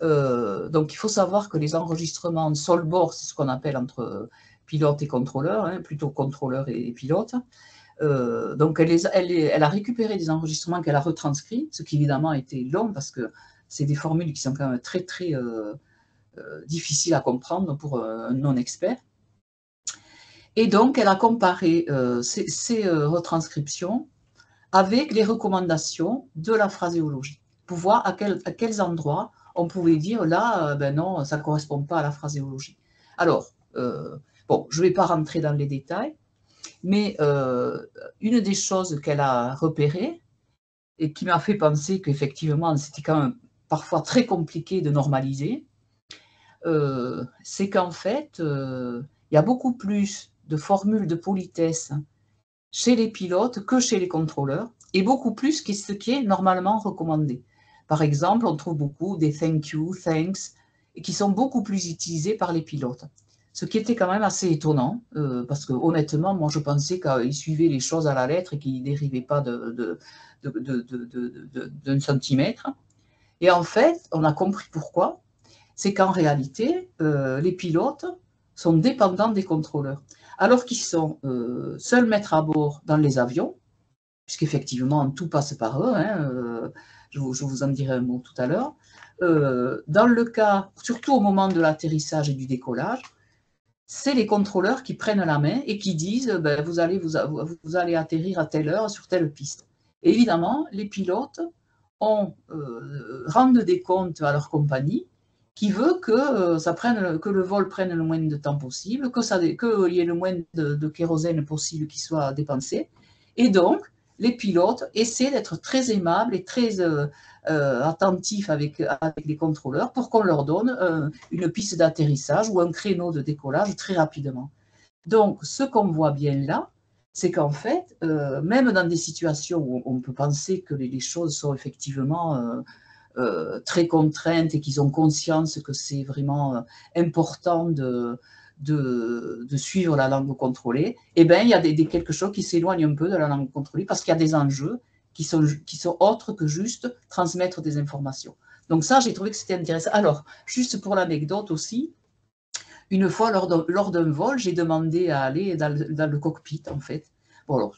Donc, il faut savoir que les enregistrements sol-bord, c'est ce qu'on appelle entre pilote et contrôleur, plutôt contrôleur et pilote. Donc, elle a récupéré des enregistrements qu'elle a retranscrits, ce qui évidemment a été long parce que c'est des formules qui sont quand même très, très difficiles à comprendre pour un non-expert. Et donc, elle a comparé ces retranscriptions avec les recommandations de la phraséologie, pour voir à quels endroits on pouvait dire là, ben non, ça ne correspond pas à la phraséologie. Alors, bon, je ne vais pas rentrer dans les détails, mais une des choses qu'elle a repérées et qui m'a fait penser qu'effectivement, c'était quand même parfois très compliqué de normaliser, c'est qu'en fait, il y a beaucoup plus de formules de politesse chez les pilotes que chez les contrôleurs, et beaucoup plus que ce qui est normalement recommandé. Par exemple, on trouve beaucoup des thank you, thanks, qui sont beaucoup plus utilisés par les pilotes. Ce qui était quand même assez étonnant, parce que honnêtement, moi je pensais qu'ils suivaient les choses à la lettre et qu'ils ne dérivaient pas d'un centimètre. Et en fait, on a compris pourquoi. C'est qu'en réalité, les pilotes sont dépendants des contrôleurs. Alors qu'ils sont seuls maîtres à bord dans les avions, puisqu'effectivement tout passe par eux, hein, je vous en dirai un mot tout à l'heure. Dans le cas, surtout au moment de l'atterrissage et du décollage, c'est les contrôleurs qui prennent la main et qui disent ben, vous allez atterrir à telle heure sur telle piste. Et évidemment, les pilotes rendent des comptes à leur compagnie qui veut que le vol prenne le moins de temps possible, qu'il y ait le moins de kérosène possible qui soit dépensé. Et donc, les pilotes essaient d'être très aimables et très attentifs avec les contrôleurs pour qu'on leur donne une piste d'atterrissage ou un créneau de décollage très rapidement. Donc, ce qu'on voit bien là, c'est qu'en fait, même dans des situations où on peut penser que les choses sont effectivement très contraintes et qu'ils ont conscience que c'est vraiment important de suivre la langue contrôlée, eh bien, il y a quelque chose qui s'éloigne un peu de la langue contrôlée parce qu'il y a des enjeux qui sont autres que juste transmettre des informations. Donc ça, j'ai trouvé que c'était intéressant. Alors, juste pour l'anecdote aussi, une fois, lors d'un vol, j'ai demandé à aller dans le cockpit, en fait. Bon, alors,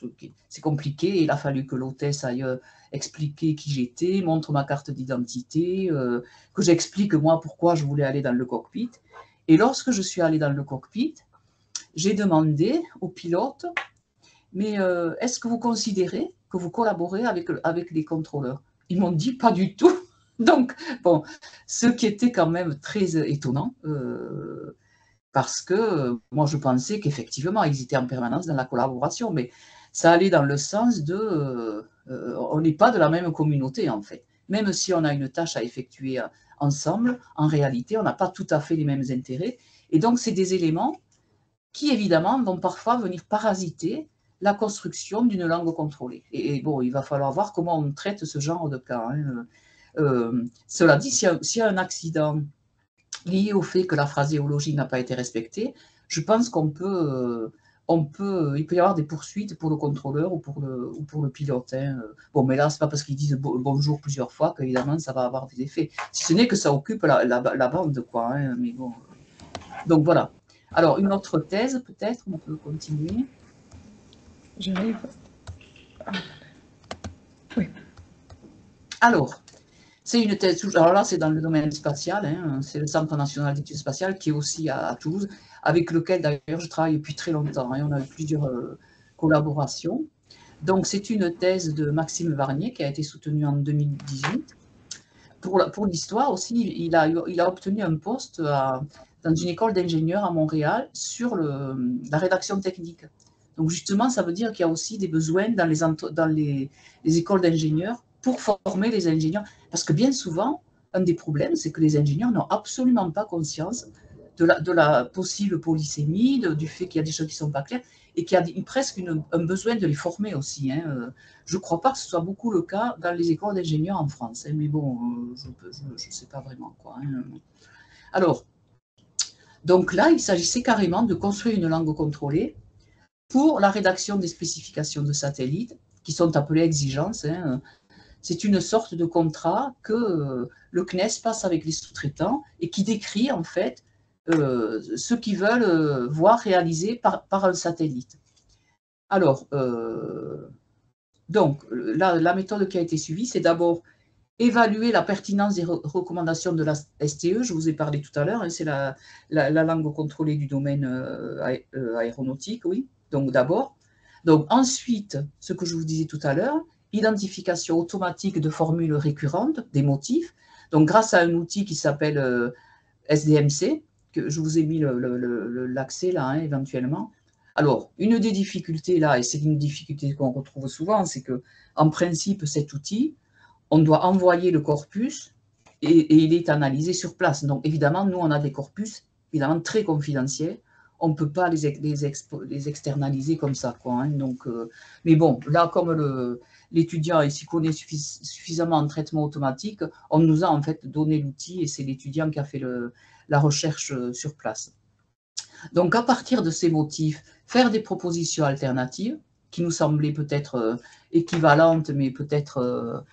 c'est compliqué. Il a fallu que l'hôtesse aille expliquer qui j'étais, montre ma carte d'identité, que j'explique, moi, pourquoi je voulais aller dans le cockpit. Et lorsque je suis allée dans le cockpit, j'ai demandé au pilote, mais est-ce que vous considérez que vous collaborez avec les contrôleurs? Ils m'ont dit, pas du tout. Donc, bon, ce qui était quand même très étonnant, parce que moi, je pensais qu'effectivement, ils étaient en permanence dans la collaboration, mais ça allait dans le sens on n'est pas de la même communauté, en fait. Même si on a une tâche à effectuer ensemble, en réalité, on n'a pas tout à fait les mêmes intérêts. Et donc, c'est des éléments qui, évidemment, vont parfois venir parasiter la construction d'une langue contrôlée. Et bon, il va falloir voir comment on traite ce genre de cas. Cela dit, s'il y a un accident lié au fait que la phraséologie n'a pas été respectée, je pense il peut y avoir des poursuites pour le contrôleur ou pour le pilote. Hein. Bon, mais là, c'est pas parce qu'ils disent bonjour plusieurs fois qu'évidemment, ça va avoir des effets. Si ce n'est que ça occupe la bande, quoi. Hein, mais bon. Donc, voilà. Alors, une autre thèse, peut-être, on peut continuer. J'arrive. Oui. Alors, c'est une thèse, alors là, c'est dans le domaine spatial, hein, c'est le Centre national d'études spatiales qui est aussi à Toulouse, avec lequel d'ailleurs je travaille depuis très longtemps. Hein, on a eu plusieurs collaborations. Donc, c'est une thèse de Maxime Varnier qui a été soutenue en 2018. Pour l'histoire aussi, il a obtenu un poste dans une école d'ingénieurs à Montréal sur la rédaction technique. Donc, justement, ça veut dire qu'il y a aussi des besoins dans les écoles d'ingénieurs pour former les ingénieurs. Parce que bien souvent, un des problèmes, c'est que les ingénieurs n'ont absolument pas conscience de la possible polysémie, du fait qu'il y a des choses qui ne sont pas claires, et qu'il y a presque un besoin de les former aussi. Hein. Je ne crois pas que ce soit beaucoup le cas dans les écoles d'ingénieurs en France. Hein, mais bon, je ne sais pas vraiment quoi. Hein. Alors, donc là, il s'agissait carrément de construire une langue contrôlée pour la rédaction des spécifications de satellites, qui sont appelées exigences. Hein. C'est une sorte de contrat que le CNES passe avec les sous-traitants et qui décrit en fait ce qu'ils veulent voir réalisé par un satellite. Alors, donc, la méthode qui a été suivie, c'est d'abord évaluer la pertinence des recommandations de la STE, je vous ai parlé tout à l'heure, hein, c'est la langue contrôlée du domaine aéronautique, oui, donc d'abord. Donc ensuite, ce que je vous disais tout à l'heure, identification automatique de formules récurrentes, des motifs, donc grâce à un outil qui s'appelle SDMC, que je vous ai mis l'accès là, hein, éventuellement. Alors, une des difficultés là, et c'est une difficulté qu'on retrouve souvent, c'est que en principe, cet outil, on doit envoyer le corpus et il est analysé sur place. Donc, évidemment, nous, on a des corpus évidemment très confidentiels. On ne peut pas les externaliser comme ça, quoi, hein. Donc, mais bon, là, comme l'étudiant s'y connaît suffisamment en traitement automatique, on nous a en fait donné l'outil et c'est l'étudiant qui a fait la recherche sur place. Donc, à partir de ces motifs, faire des propositions alternatives qui nous semblaient peut-être équivalentes, mais peut-être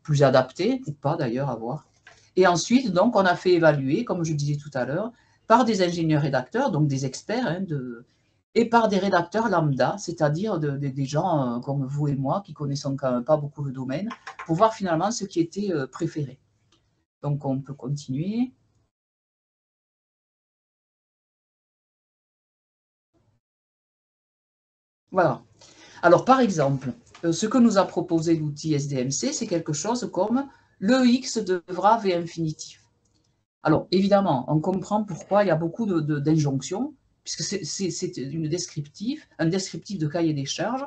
plus adaptées, ou pas d'ailleurs, à voir. Et ensuite, donc, on a fait évaluer, comme je disais tout à l'heure, par des ingénieurs rédacteurs, donc des experts, hein, et par des rédacteurs lambda, c'est-à-dire des gens comme vous et moi, qui connaissons quand même pas beaucoup le domaine, pour voir finalement ce qui était préféré. Donc, on peut continuer. Voilà. Alors, par exemple, ce que nous a proposé l'outil SDMC, c'est quelque chose comme le X devra V infinitif. Alors, évidemment, on comprend pourquoi il y a beaucoup d'injonctions, puisque c'est un descriptif de cahier des charges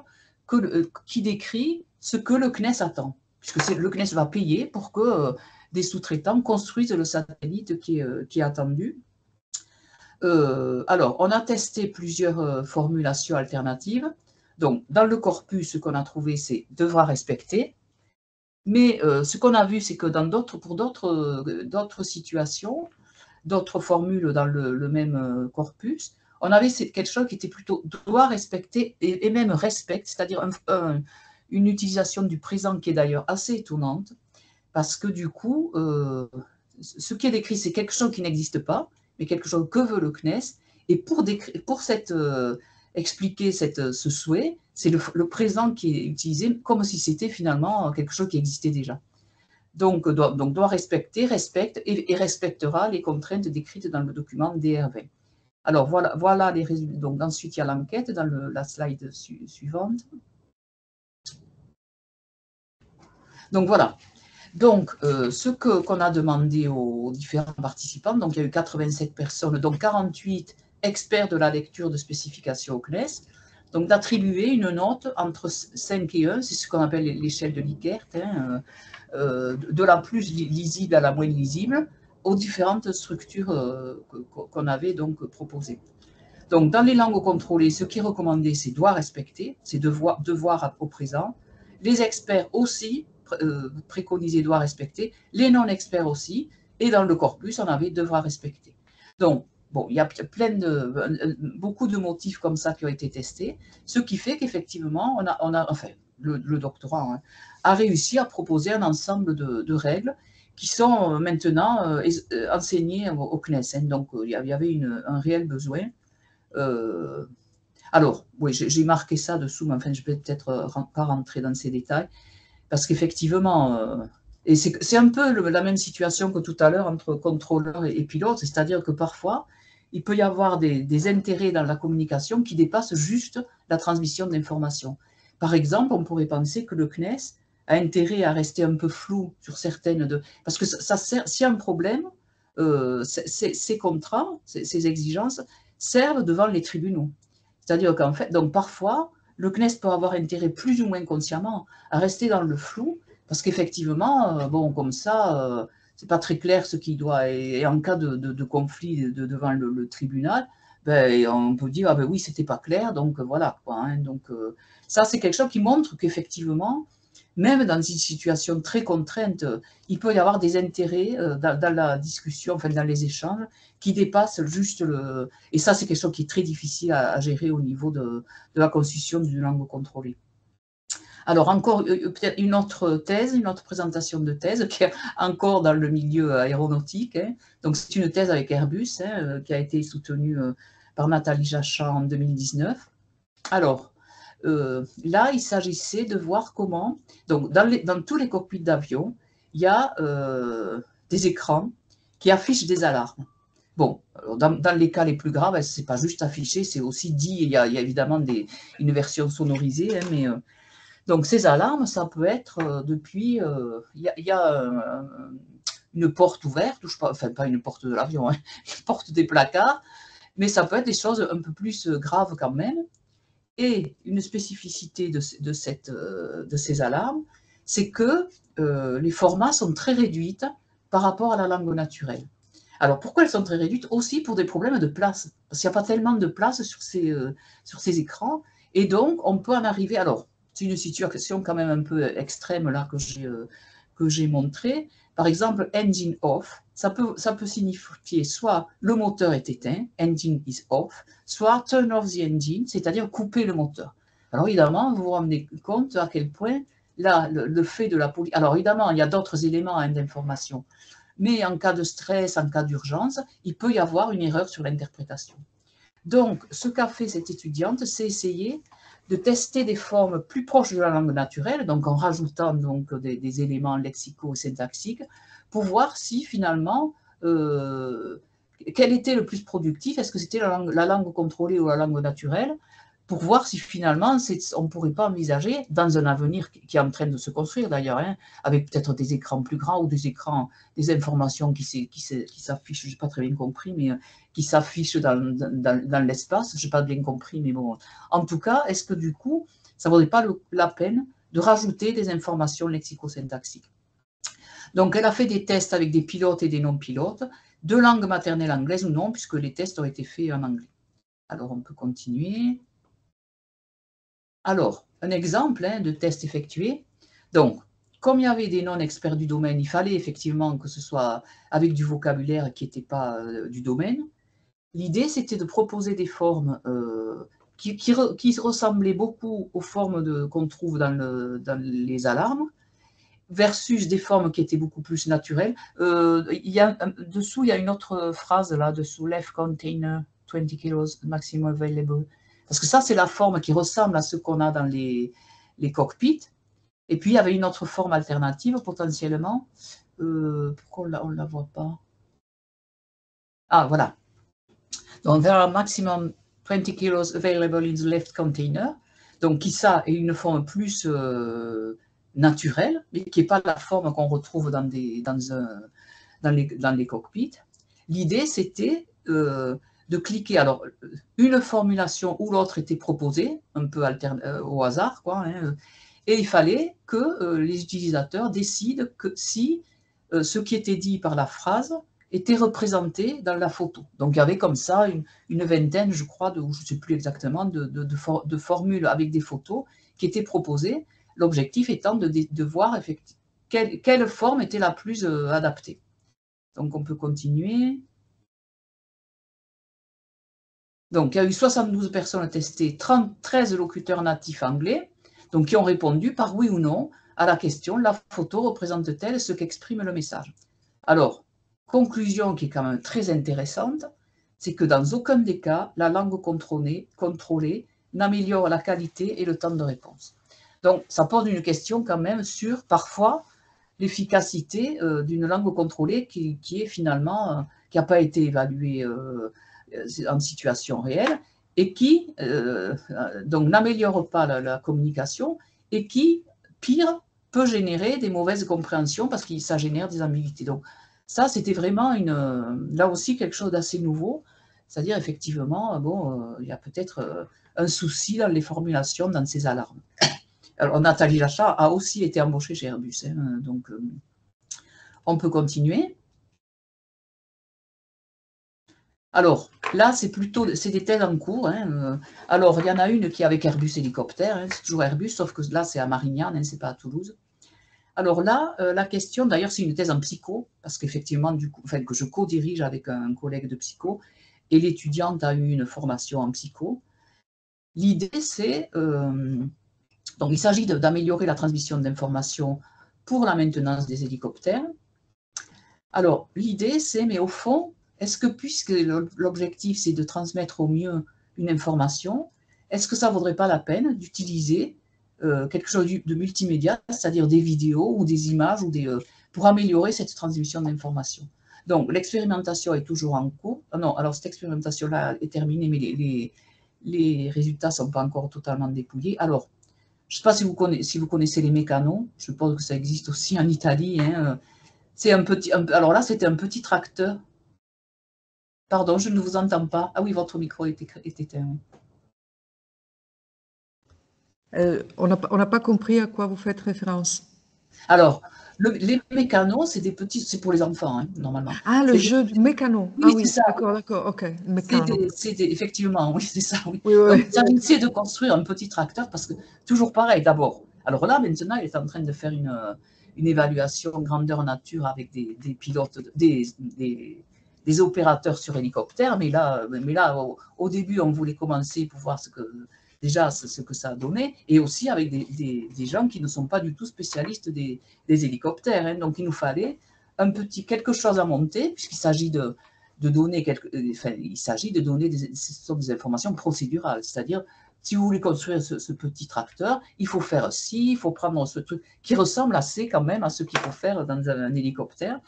qui décrit ce que le CNES attend, puisque le CNES va payer pour que des sous-traitants construisent le satellite qui est attendu. Alors, on a testé plusieurs formulations alternatives. Donc, dans le corpus, ce qu'on a trouvé, c'est devra respecter. Mais ce qu'on a vu, c'est que pour d'autres situations, d'autres formules dans le même corpus, on avait quelque chose qui était plutôt doit respecter et même respecte, c'est-à-dire une utilisation du présent qui est d'ailleurs assez étonnante, parce que du coup, ce qui est décrit, c'est quelque chose qui n'existe pas, mais quelque chose que veut le CNES. Et pour expliquer ce souhait, c'est le présent qui est utilisé comme si c'était finalement quelque chose qui existait déjà. Donc doit respecter, respecte et respectera les contraintes décrites dans le document DR20. Alors voilà les résultats. Donc ensuite, il y a l'enquête dans la slide suivante. Donc voilà. Donc, ce qu'on a demandé aux différents participants, donc il y a eu 87 personnes, donc 48 experts de la lecture de spécifications au CNES, donc d'attribuer une note entre 5 et 1, c'est ce qu'on appelle l'échelle de Likert, hein, de la plus lisible à la moins lisible, aux différentes structures qu'on avait donc proposées. Donc, dans les langues contrôlées, ce qui est recommandé, c'est doit respecter, c'est devoir au présent. Les experts aussi préconisés doit respecter, les non-experts aussi, et dans le corpus, on avait devra respecter. Donc, bon, il y a beaucoup de motifs comme ça qui ont été testés, ce qui fait qu'effectivement, enfin, le doctorant hein, a réussi à proposer un ensemble de règles qui sont maintenant enseignées au CNES. Hein. Donc, il y avait un réel besoin. Alors, oui, j'ai marqué ça dessous, mais enfin, je ne vais peut-être pas rentrer dans ces détails, parce qu'effectivement, et c'est un peu la même situation que tout à l'heure entre contrôleur et pilote, c'est-à-dire que parfois, il peut y avoir des intérêts dans la communication qui dépassent juste la transmission d'informations. Par exemple, on pourrait penser que le CNES a intérêt à rester un peu flou sur certaines parce que s'il y a un problème, ces contrats, ces exigences servent devant les tribunaux. C'est-à-dire qu'en fait, donc parfois, le CNES peut avoir intérêt plus ou moins consciemment à rester dans le flou, parce qu'effectivement, bon, comme ça, c'est pas très clair ce qui doit. Et en cas de conflit devant le tribunal, ben, on peut dire ah ben oui, c'était pas clair, donc voilà quoi. Hein, donc ça, c'est quelque chose qui montre qu'effectivement, même dans une situation très contrainte, il peut y avoir des intérêts dans la discussion, enfin dans les échanges, qui dépassent juste le. Et ça, c'est quelque chose qui est très difficile à gérer au niveau de la constitution d'une langue contrôlée. Alors, encore peut-être une autre thèse, une autre présentation de thèse, qui est encore dans le milieu aéronautique. Hein. Donc, c'est une thèse avec Airbus, hein, qui a été soutenue par Nathalie Jachat en 2019. Alors, là, il s'agissait de voir comment, donc dans tous les cockpits d'avion, il y a des écrans qui affichent des alarmes. Bon, dans les cas les plus graves, ce n'est pas juste affiché, c'est aussi dit, il y a évidemment une version sonorisée, hein, mais donc ces alarmes, ça peut être depuis, il y a une porte ouverte, enfin pas une porte de l'avion, hein, une porte des placards, mais ça peut être des choses un peu plus graves quand même. Et une spécificité de ces alarmes, c'est que les formats sont très réduits par rapport à la langue naturelle. Alors pourquoi elles sont très réduites? Aussi pour des problèmes de place, parce qu'il n'y a pas tellement de place sur ces écrans, et donc on peut en arriver, alors c'est une situation quand même un peu extrême là que j'ai montré. Par exemple, engine off, ça peut signifier soit le moteur est éteint, engine is off, soit turn off the engine, c'est-à-dire couper le moteur. Alors évidemment, vous vous rendez compte à quel point là, le fait de la police. Alors évidemment, il y a d'autres éléments hein, d'information, mais en cas de stress, en cas d'urgence, il peut y avoir une erreur sur l'interprétation. Donc, ce qu'a fait cette étudiante, c'est essayer de tester des formes plus proches de la langue naturelle, donc en rajoutant donc des éléments lexico-syntaxiques, pour voir si finalement, quel était le plus productif, est-ce que c'était la langue contrôlée ou la langue naturelle, pour voir si finalement on ne pourrait pas envisager, dans un avenir qui est en train de se construire d'ailleurs, hein, avec peut-être des écrans plus grands ou des écrans, des informations qui s'affichent, je n'ai pas très bien compris, mais qui s'affichent dans l'espace, je n'ai pas bien compris, mais bon. En tout cas, est-ce que du coup, ça ne vaudrait pas la peine de rajouter des informations lexico-syntaxiques? Donc, elle a fait des tests avec des pilotes et des non-pilotes, de langue maternelle anglaise ou non, puisque les tests ont été faits en anglais. Alors, on peut continuer. Alors, un exemple hein, de test effectué. Donc, comme il y avait des non-experts du domaine, il fallait effectivement que ce soit avec du vocabulaire qui n'était pas du domaine. L'idée, c'était de proposer des formes qui ressemblaient beaucoup aux formes qu'on trouve dans les alarmes, versus des formes qui étaient beaucoup plus naturelles. Dessous, il y a une autre phrase là, dessous, left container, 20 kilos, maximum available. Parce que ça, c'est la forme qui ressemble à ce qu'on a dans les cockpits. Et puis, il y avait une autre forme alternative, potentiellement. Pourquoi on ne la voit pas? Ah, voilà. Donc, there are maximum 20 kilos available in the left container. Donc, qui ça est une forme plus naturelle, mais qui n'est pas la forme qu'on retrouve dans les cockpits. L'idée, c'était de cliquer. Alors, une formulation ou l'autre était proposée, un peu au hasard, quoi, hein, et il fallait que les utilisateurs décident que si ce qui était dit par la phrase était représenté dans la photo. Donc, il y avait comme ça une vingtaine, je crois, je ne sais plus exactement, de formules avec des photos qui étaient proposées. L'objectif étant de voir quelle forme était la plus adaptée. Donc, on peut continuer. Donc, il y a eu 72 personnes testées, 13 locuteurs natifs anglais, donc qui ont répondu par oui ou non à la question « La photo représente-t-elle ce qu'exprime le message ?» Alors, conclusion qui est quand même très intéressante, c'est que dans aucun des cas, la langue contrôlée n'améliore la qualité et le temps de réponse. Donc, ça pose une question quand même sur, parfois, l'efficacité d'une langue contrôlée qui est finalement, qui n'a pas été évaluée en situation réelle et qui donc n'améliore pas la communication et qui, pire, peut générer des mauvaises compréhensions parce que ça génère des ambiguïtés. Donc ça, c'était vraiment là aussi quelque chose d'assez nouveau, c'est-à-dire effectivement, bon, il y a peut-être un souci dans les formulations dans ces alarmes. Alors, Nathalie Lachat a aussi été embauchée chez Airbus, hein, donc on peut continuer. Alors, là, c'est des thèses en cours. Hein. Alors, il y en a une qui est avec Airbus Hélicoptère, hein, c'est toujours Airbus, sauf que là, c'est à Marignane, hein, c'est pas à Toulouse. Alors là, la question, d'ailleurs, c'est une thèse en psycho, parce qu'effectivement, que je co-dirige avec un collègue de psycho, et l'étudiante a eu une formation en psycho. L'idée, c'est, donc il s'agit d'améliorer la transmission d'informations pour la maintenance des hélicoptères. Alors, l'idée, c'est, mais au fond, est-ce que puisque l'objectif, c'est de transmettre au mieux une information, est-ce que ça ne vaudrait pas la peine d'utiliser quelque chose de multimédia, c'est-à-dire des vidéos ou des images ou pour améliorer cette transmission d'informations. Donc, l'expérimentation est toujours en cours. Non, alors cette expérimentation-là est terminée, mais les résultats ne sont pas encore totalement dépouillés. Alors, je ne sais pas si vous connaissez les mécanos, je suppose que ça existe aussi en Italie. Hein. C'est alors là, c'était un petit tracteur. Pardon, je ne vous entends pas. Ah oui, votre micro est éteint. On n'a pas compris à quoi vous faites référence. Alors, les mécanos, c'est des petits, c'est pour les enfants, hein, normalement. Ah, le jeu du mécano. Oui, Ah oui, c'est ça. d'accord, ok. Mécano. Effectivement, oui, c'est ça. Oui. Oui, oui. Donc, il s'agissait de construire un petit tracteur parce que, toujours pareil, d'abord. Alors là, maintenant, il est en train de faire une évaluation grandeur nature avec des pilotes, des opérateurs sur hélicoptère. Mais là au début, on voulait commencer pour voir ce que ça a donné, et aussi avec des gens qui ne sont pas du tout spécialistes des hélicoptères. Hein. Donc, il nous fallait quelque chose à monter, puisqu'il s'agit de donner ce sont des informations procédurales, c'est-à-dire, si vous voulez construire ce petit tracteur, il faut faire ci, il faut prendre ce truc qui ressemble assez quand même à ce qu'il faut faire dans un hélicoptère.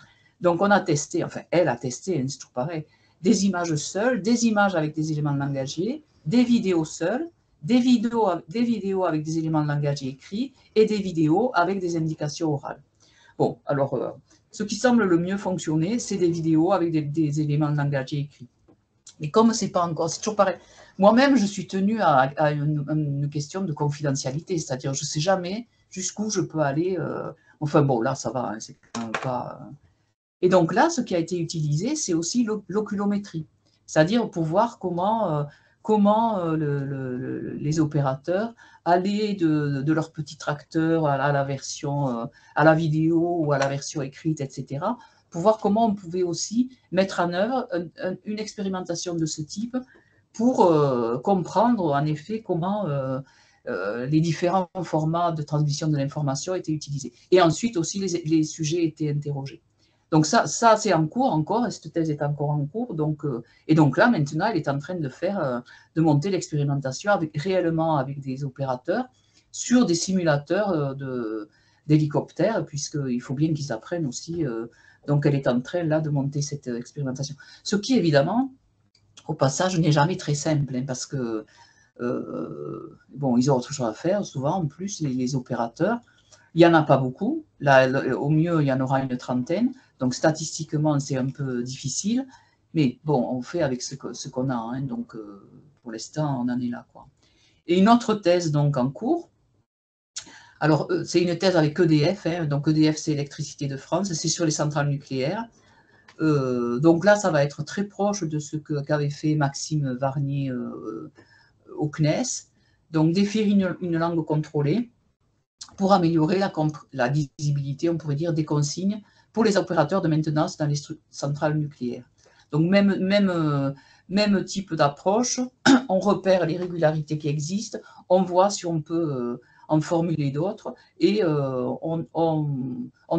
Donc, on a testé, enfin, elle a testé, hein, c'est toujours pareil, des images seules, des images avec des éléments langagiers, des vidéos seules, des vidéos avec des éléments de langage écrits et des vidéos avec des indications orales. Bon, alors, ce qui semble le mieux fonctionner, c'est des vidéos avec des éléments de langage écrits. Mais comme c'est pas encore, c'est toujours pareil. Moi-même, je suis tenue à une question de confidentialité, c'est-à-dire je ne sais jamais jusqu'où je peux aller. Enfin bon, là, ça va, hein, c'est quand même pas. Et donc là, ce qui a été utilisé, c'est aussi l'oculométrie, c'est-à-dire pour voir comment les opérateurs allaient de leur petit tracteur à la version, à la vidéo ou à la version écrite, etc., pour voir comment on pouvait aussi mettre en œuvre une expérimentation de ce type pour comprendre en effet comment les différents formats de transmission de l'information étaient utilisés. Et ensuite aussi, les sujets étaient interrogés. Donc ça c'est en cours encore, et cette thèse est encore en cours. Et donc là, maintenant, elle est en train de monter l'expérimentation réellement avec des opérateurs sur des simulateurs d'hélicoptères, puisqu'il faut bien qu'ils apprennent aussi. Donc elle est en train là de monter cette expérimentation. Ce qui, évidemment, au passage, n'est jamais très simple, hein, parce que bon, ils ont autre chose à faire, souvent, en plus, les opérateurs. Il n'y en a pas beaucoup. Là, au mieux, il y en aura une trentaine. Donc, statistiquement, c'est un peu difficile. Mais bon, on fait avec ce qu'on a. Hein. Donc, pour l'instant, on en est là, quoi. Et une autre thèse, donc, en cours. Alors, c'est une thèse avec EDF. Hein. Donc, EDF, c'est Électricité de France. C'est sur les centrales nucléaires. Donc là, ça va être très proche de ce qu'avait fait Maxime Varnier au CNES. Donc, définir une langue contrôlée pour améliorer la lisibilité, on pourrait dire, des consignes pour les opérateurs de maintenance dans les centrales nucléaires. Donc, même type d'approche, on repère les régularités qui existent, on voit si on peut en formuler d'autres, et on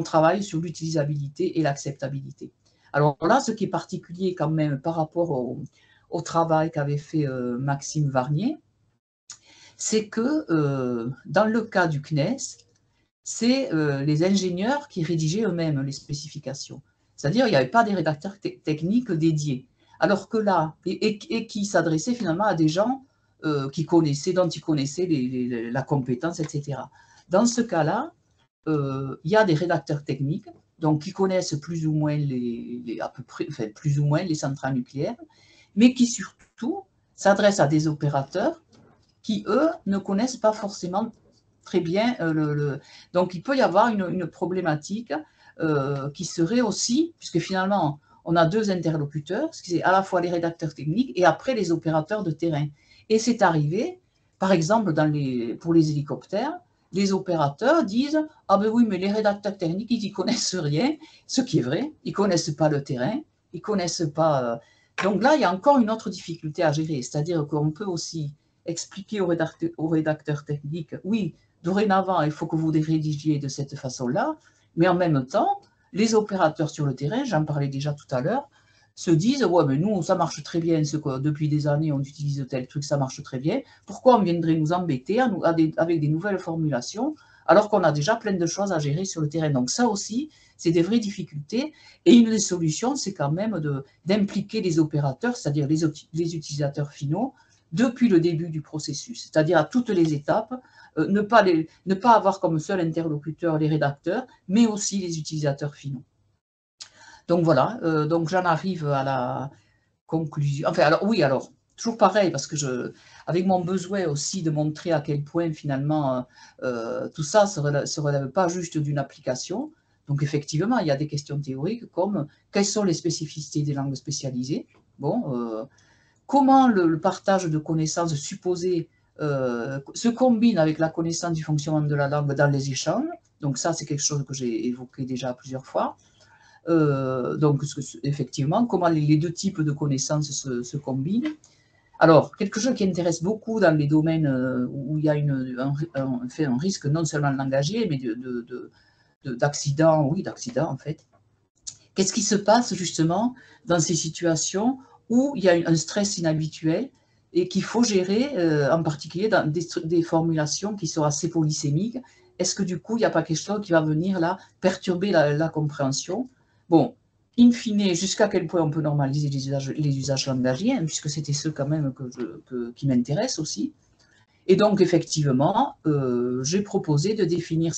travaille sur l'utilisabilité et l'acceptabilité. Alors là, ce qui est particulier quand même par rapport au travail qu'avait fait Maxime Varnier, c'est que dans le cas du CNES, c'est les ingénieurs qui rédigeaient eux-mêmes les spécifications. C'est-à-dire, il n'y avait pas des rédacteurs techniques dédiés. Alors que là, et qui s'adressaient finalement à des gens dont ils connaissaient la compétence, etc. Dans ce cas-là, il y a des rédacteurs techniques, donc qui connaissent plus ou moins à peu près, enfin, plus ou moins les centrales nucléaires, mais qui surtout s'adressent à des opérateurs qui, eux, ne connaissent pas forcément très bien Donc, il peut y avoir une problématique qui serait aussi, puisque finalement, on a deux interlocuteurs, c'est à la fois les rédacteurs techniques et après les opérateurs de terrain. Et c'est arrivé, par exemple, pour les hélicoptères, les opérateurs disent « Ah ben oui, mais les rédacteurs techniques, ils n'y connaissent rien », ce qui est vrai, ils ne connaissent pas le terrain, ils ne connaissent pas... Donc là, il y a encore une autre difficulté à gérer, c'est-à-dire qu'on peut aussi expliquer aux rédacteurs techniques, oui, dorénavant, il faut que vous rédigiez de cette façon-là, mais en même temps, les opérateurs sur le terrain, j'en parlais déjà tout à l'heure, se disent « Ouais, mais nous, ça marche très bien, depuis des années, on utilise tel truc, ça marche très bien. Pourquoi on viendrait nous embêter avec des nouvelles formulations alors qu'on a déjà plein de choses à gérer sur le terrain ?» Donc ça aussi, c'est des vraies difficultés. Et une des solutions, c'est quand même d'impliquer les opérateurs, c'est-à-dire les utilisateurs finaux, depuis le début du processus, c'est-à-dire à toutes les étapes, ne pas avoir comme seul interlocuteur les rédacteurs, mais aussi les utilisateurs finaux. Donc voilà, donc j'en arrive à la conclusion. Enfin, alors oui, alors, toujours pareil, parce que avec mon besoin aussi de montrer à quel point finalement tout ça se relève pas juste d'une application. Donc effectivement, il y a des questions théoriques comme quelles sont les spécificités des langues spécialisées. Bon, comment le partage de connaissances supposées se combine avec la connaissance du fonctionnement de la langue dans les échanges. Donc ça, c'est quelque chose que j'ai évoqué déjà plusieurs fois. Donc, effectivement, comment les deux types de connaissances se combinent. Alors, quelque chose qui intéresse beaucoup dans les domaines où il y a un risque non seulement langagier, mais d'accident, oui, d'accident en fait. Qu'est-ce qui se passe justement dans ces situations où il y a un stress inhabituel et qu'il faut gérer, en particulier dans des formulations qui sont assez polysémiques? Est-ce que du coup, il n'y a pas quelque chose qui va venir là perturber la compréhension? Bon, in fine, jusqu'à quel point on peut normaliser les usages langagiers, hein, puisque c'était ce quand même qui m'intéresse aussi. Et donc, effectivement, j'ai proposé de définir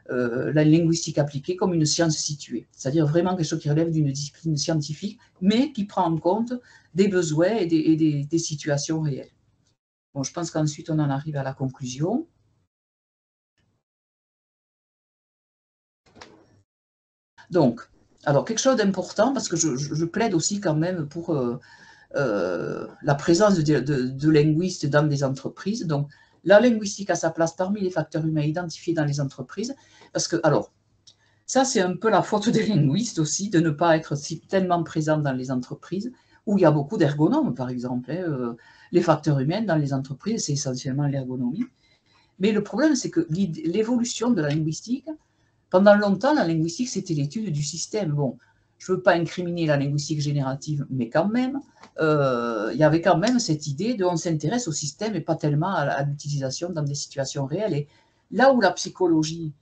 la linguistique appliquée comme une science située, c'est-à-dire vraiment quelque chose qui relève d'une discipline scientifique, mais qui prend en compte des besoins et des situations réelles. Bon, je pense qu'ensuite, on en arrive à la conclusion. Donc, alors, quelque chose d'important, parce que je plaide aussi quand même pour la présence de linguistes dans des entreprises. Donc, la linguistique a sa place parmi les facteurs humains identifiés dans les entreprises, parce que, alors, ça, c'est un peu la faute des linguistes aussi, de ne pas être tellement présents dans les entreprises, où il y a beaucoup d'ergonomes, par exemple. Hein, les facteurs humains dans les entreprises, c'est essentiellement l'ergonomie. Mais le problème, c'est que l'évolution de la linguistique, pendant longtemps, la linguistique, c'était l'étude du système. Bon, je ne veux pas incriminer la linguistique générative, mais quand même, il y avait quand même cette idée de on s'intéresse au système et pas tellement à l'utilisation dans des situations réelles. Et là où la psychologie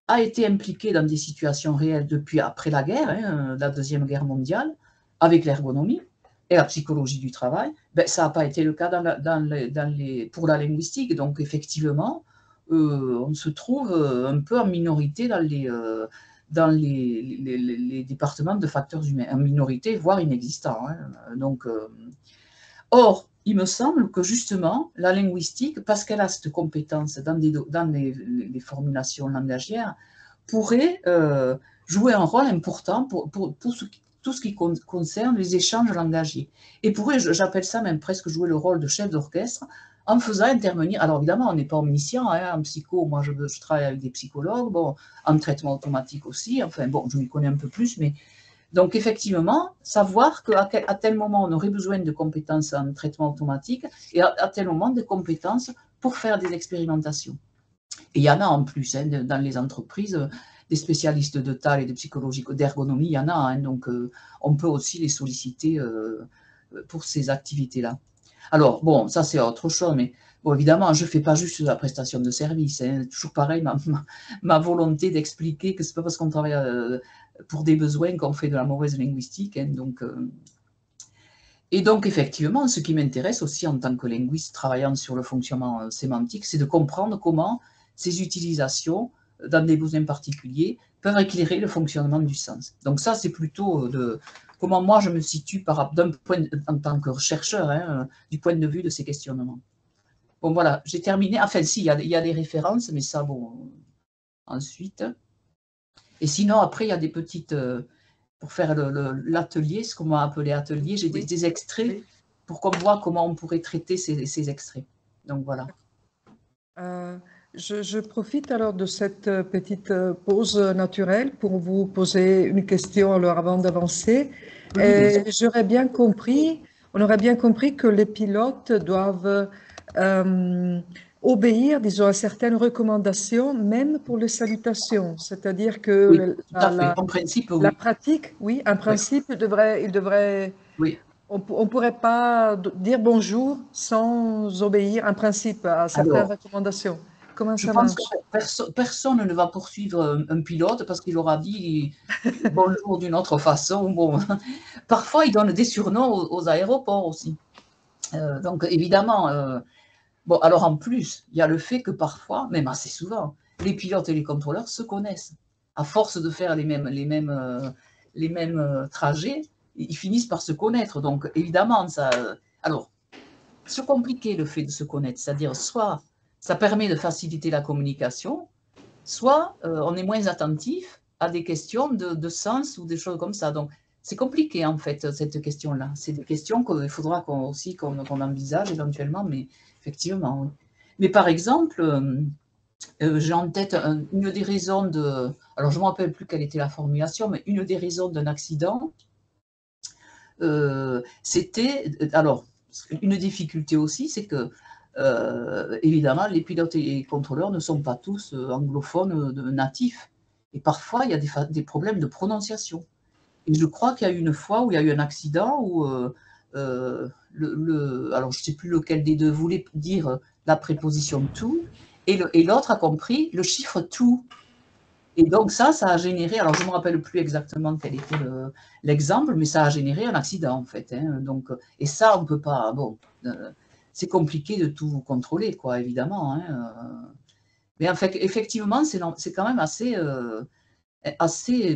a été impliquée dans des situations réelles depuis après la guerre, hein, la Deuxième Guerre mondiale, avec l'ergonomie et la psychologie du travail, ben, ça n'a pas été le cas pour la linguistique. Donc effectivement, on se trouve un peu en minorité dans les départements de facteurs humains, en minorité, voire inexistant. Hein. Donc, or, il me semble que justement, la linguistique, parce qu'elle a cette compétence dans les formulations langagières, pourrait jouer un rôle important pour tout ce qui concerne les échanges langagiers. Et pourrait, j'appelle ça même presque jouer le rôle de chef d'orchestre, en faisant intervenir, alors évidemment, on n'est pas omniscient, hein, en psycho, moi je travaille avec des psychologues, bon, en traitement automatique aussi, enfin bon, je m'y connais un peu plus, mais donc effectivement, savoir qu'à tel moment on aurait besoin de compétences en traitement automatique et à tel moment de compétences pour faire des expérimentations. Et il y en a en plus, hein, dans les entreprises, des spécialistes de TAL et de psychologie, d'ergonomie, il y en a, hein, donc on peut aussi les solliciter pour ces activités-là. Alors, bon, ça c'est autre chose, mais bon, évidemment, je ne fais pas juste la prestation de service. Hein, toujours pareil, ma volonté d'expliquer que ce n'est pas parce qu'on travaille pour des besoins qu'on fait de la mauvaise linguistique. Hein, donc, et donc, effectivement, ce qui m'intéresse aussi en tant que linguiste travaillant sur le fonctionnement sémantique, c'est de comprendre comment ces utilisations, dans des besoins particuliers, peuvent éclairer le fonctionnement du sens. Donc ça, c'est plutôt comment moi je me situe en tant que chercheur, hein, du point de vue de ces questionnements. Bon, voilà, j'ai terminé. Enfin, si, il y a des références, mais ça, bon, ensuite. Et sinon, après, il y a des petites... pour faire l'atelier, ce qu'on m'a appelé atelier, j'ai des extraits pour qu'on voit comment on pourrait traiter ces extraits. Donc, voilà. Je profite alors de cette petite pause naturelle pour vous poser une question alors avant d'avancer. Oui, J'aurais bien compris, on aurait bien compris que les pilotes doivent obéir, disons, à certaines recommandations, même pour les salutations. C'est-à-dire que Oui, tout à fait. En principe, la oui. pratique, oui, en Oui, principe, oui. on ne pourrait pas dire bonjour sans obéir en principe à certaines Alors, recommandations. Comment je ça pense que marche? personne ne va poursuivre un pilote parce qu'il aura dit bonjour d'une autre façon. Bon, parfois, ils donnent des surnoms aux aéroports aussi. Donc, évidemment, bon, alors en plus, il y a le fait que parfois, même assez souvent, les pilotes et les contrôleurs se connaissent. À force de faire les mêmes trajets, ils finissent par se connaître. Donc, évidemment, ça. Alors, se compliquer le fait de se connaître, c'est-à-dire soit ça permet de faciliter la communication, soit on est moins attentif à des questions de sens ou des choses comme ça. Donc, c'est compliqué en fait, cette question-là. C'est des questions qu'il faudra aussi qu'on envisage éventuellement, mais effectivement, oui. Mais par exemple, j'ai en tête une des raisons de. Alors, je ne me rappelle plus quelle était la formulation, mais une des raisons d'un accident, c'était. Alors, une difficulté aussi, c'est que évidemment, les pilotes et les contrôleurs ne sont pas tous anglophones natifs. Et parfois, il y a des problèmes de prononciation. Et je crois qu'il y a eu une fois où il y a eu un accident où, alors je ne sais plus lequel des deux voulait dire la préposition to, et l'autre a compris le chiffre to. Et donc ça a généré, alors je ne me rappelle plus exactement quel était l'exemple, mais ça a généré un accident en fait. Hein. Donc, et ça, on ne peut pas, bon, c'est compliqué de tout contrôler, quoi, évidemment. Hein. Mais en fait, effectivement, c'est quand même assez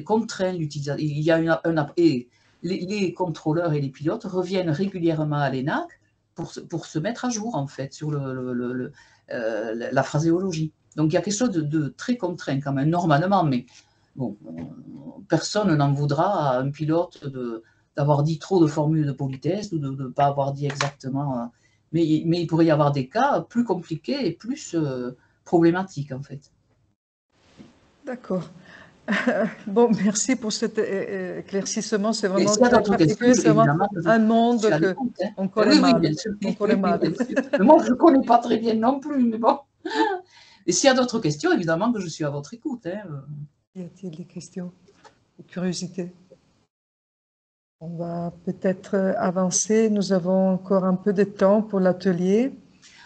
contraint l'utilisation. Il y a et les contrôleurs et les pilotes reviennent régulièrement à l'ENAC pour se mettre à jour, en fait, sur la phraséologie. Donc, il y a quelque chose de très contraint, quand même, normalement, mais bon, personne n'en voudra à un pilote d'avoir dit trop de formules de politesse ou de ne pas avoir dit exactement. Mais il pourrait y avoir des cas plus compliqués et plus problématiques, en fait. D'accord. Bon, merci pour cet éclaircissement. C'est Et vraiment s'il y a très d'autres particulier. questions, C'est vraiment évidemment, un je suis monde à que l'écoute. Hein. on connaît Oui, oui, mal. bien sûr. On Oui, connaît oui, oui, mal. bien sûr. Mais moi, je ne connais pas très bien non plus, mais bon. Et s'il y a d'autres questions, évidemment que je suis à votre écoute. Hein. Y a-t-il des questions ou curiosités? On va peut-être avancer. Nous avons encore un peu de temps pour l'atelier.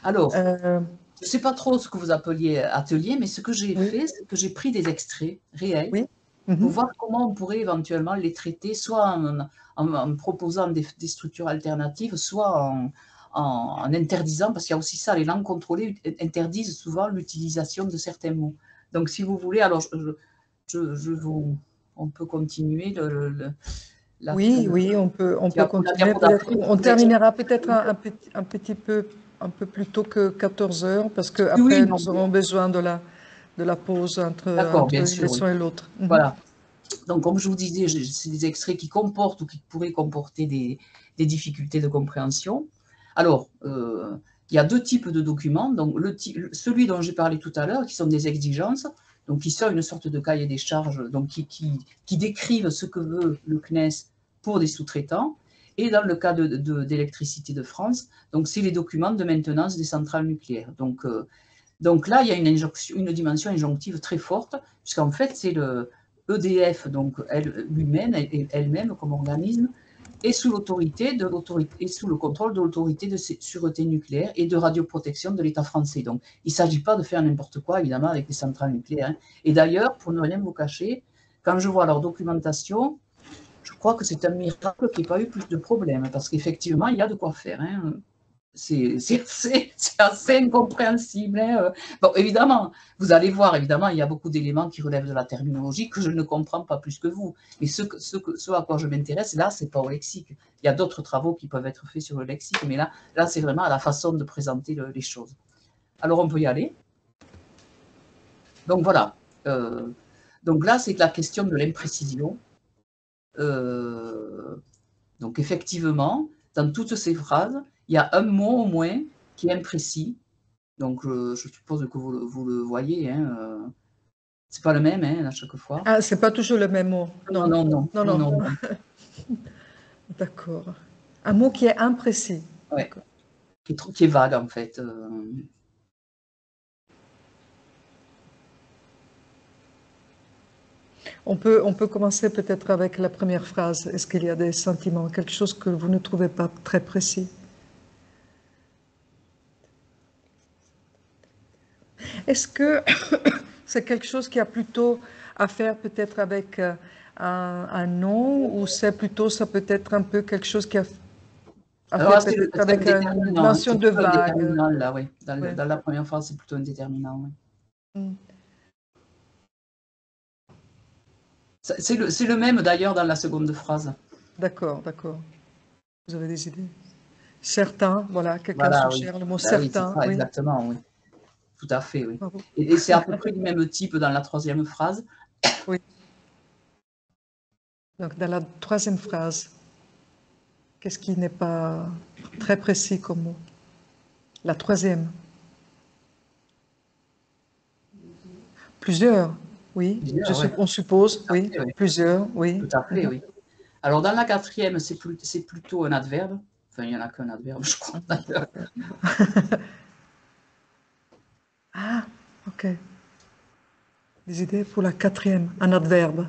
Alors, Euh, je ne sais pas trop ce que vous appeliez atelier, mais ce que j'ai oui, fait, c'est que j'ai pris des extraits réels oui. pour Mhm. voir comment on pourrait éventuellement les traiter, soit en proposant des structures alternatives, soit en interdisant, parce qu'il y a aussi ça, les langues contrôlées interdisent souvent l'utilisation de certains mots. Donc, si vous voulez, alors on peut continuer Oui, oui, on peut la continuer. diapo Peut-être, d'après. on terminera peut-être un peu plus tôt que 14 heures parce que Oui, oui, après non, nous aurons besoin de la pause d'accord, entre bien une sûr, oui. leçon et l'autre. Mhm. Voilà. Donc, comme je vous disais, c'est des extraits qui comportent ou qui pourraient comporter des difficultés de compréhension. Alors, il y a deux types de documents. Donc, celui dont j'ai parlé tout à l'heure, qui sont des exigences, donc qui sont une sorte de cahier des charges, donc qui décrivent ce que veut le CNES pour des sous-traitants. Et dans le cas d'électricité de France, donc c'est les documents de maintenance des centrales nucléaires. Donc là, il y a une dimension injonctive très forte, puisqu'en fait, c'est le EDF, donc lui-même, elle-même comme organisme, est sous et sous le contrôle de l'autorité de sûreté nucléaire et de radioprotection de l'État français. Donc, il ne s'agit pas de faire n'importe quoi, évidemment, avec les centrales nucléaires. Hein. Et d'ailleurs, pour ne rien vous cacher, quand je vois leur documentation, je crois que c'est un miracle qu'il n'y ait pas eu plus de problèmes, parce qu'effectivement, il y a de quoi faire. Hein. C'est assez incompréhensible. Hein. Bon, évidemment, vous allez voir, évidemment, il y a beaucoup d'éléments qui relèvent de la terminologie que je ne comprends pas plus que vous. Mais ce à quoi je m'intéresse, là, c'est pas au lexique. Il y a d'autres travaux qui peuvent être faits sur le lexique, mais là c'est vraiment à la façon de présenter les choses. Alors, on peut y aller. Donc, voilà. Donc là, c'est la question de l'imprécision. Donc, effectivement, dans toutes ces phrases, il y a un mot au moins qui est imprécis. Donc, je suppose que vous le voyez. Hein, c'est pas le même hein, à chaque fois. Ah, c'est pas toujours le même mot. Non, Non, non, non, non, non, non. non, non. D'accord. Un mot qui est imprécis. Ouais, D'accord. qui est vague en fait. On peut commencer peut-être avec la première phrase. Est-ce qu'il y a des sentiments, quelque chose que vous ne trouvez pas très précis? Est-ce que c'est quelque chose qui a plutôt à faire peut-être avec un nom ou c'est plutôt, ça peut être un peu quelque chose qui a à Alors là, faire peut-être c'est un avec une déterminant, hein. notion C'est de plutôt un vague? déterminant, là, oui. Ouais. Dans la première phrase, c'est plutôt un déterminant, oui. Mm. C'est le même, d'ailleurs, dans la seconde phrase. D'accord, d'accord. Vous avez des idées? Certain, voilà, quelqu'un Voilà, oui. suggère le mot Bah oui, c'est certain, ça, oui. exactement, oui. Tout à fait, oui. Bravo. Et c'est à peu près du même type dans la troisième phrase. Oui. Donc, dans la troisième phrase, qu'est-ce qui n'est pas très précis comme mot? La troisième. Plusieurs, oui. Plusieurs, ouais. On suppose, Tout à oui. fait, oui. Plusieurs, oui. Tout à fait, Mhm. oui. Alors, dans la quatrième, c'est plutôt un adverbe. Enfin, il n'y en a qu'un adverbe, je crois, d'ailleurs. Ah, ok. Des idées pour la quatrième, un adverbe.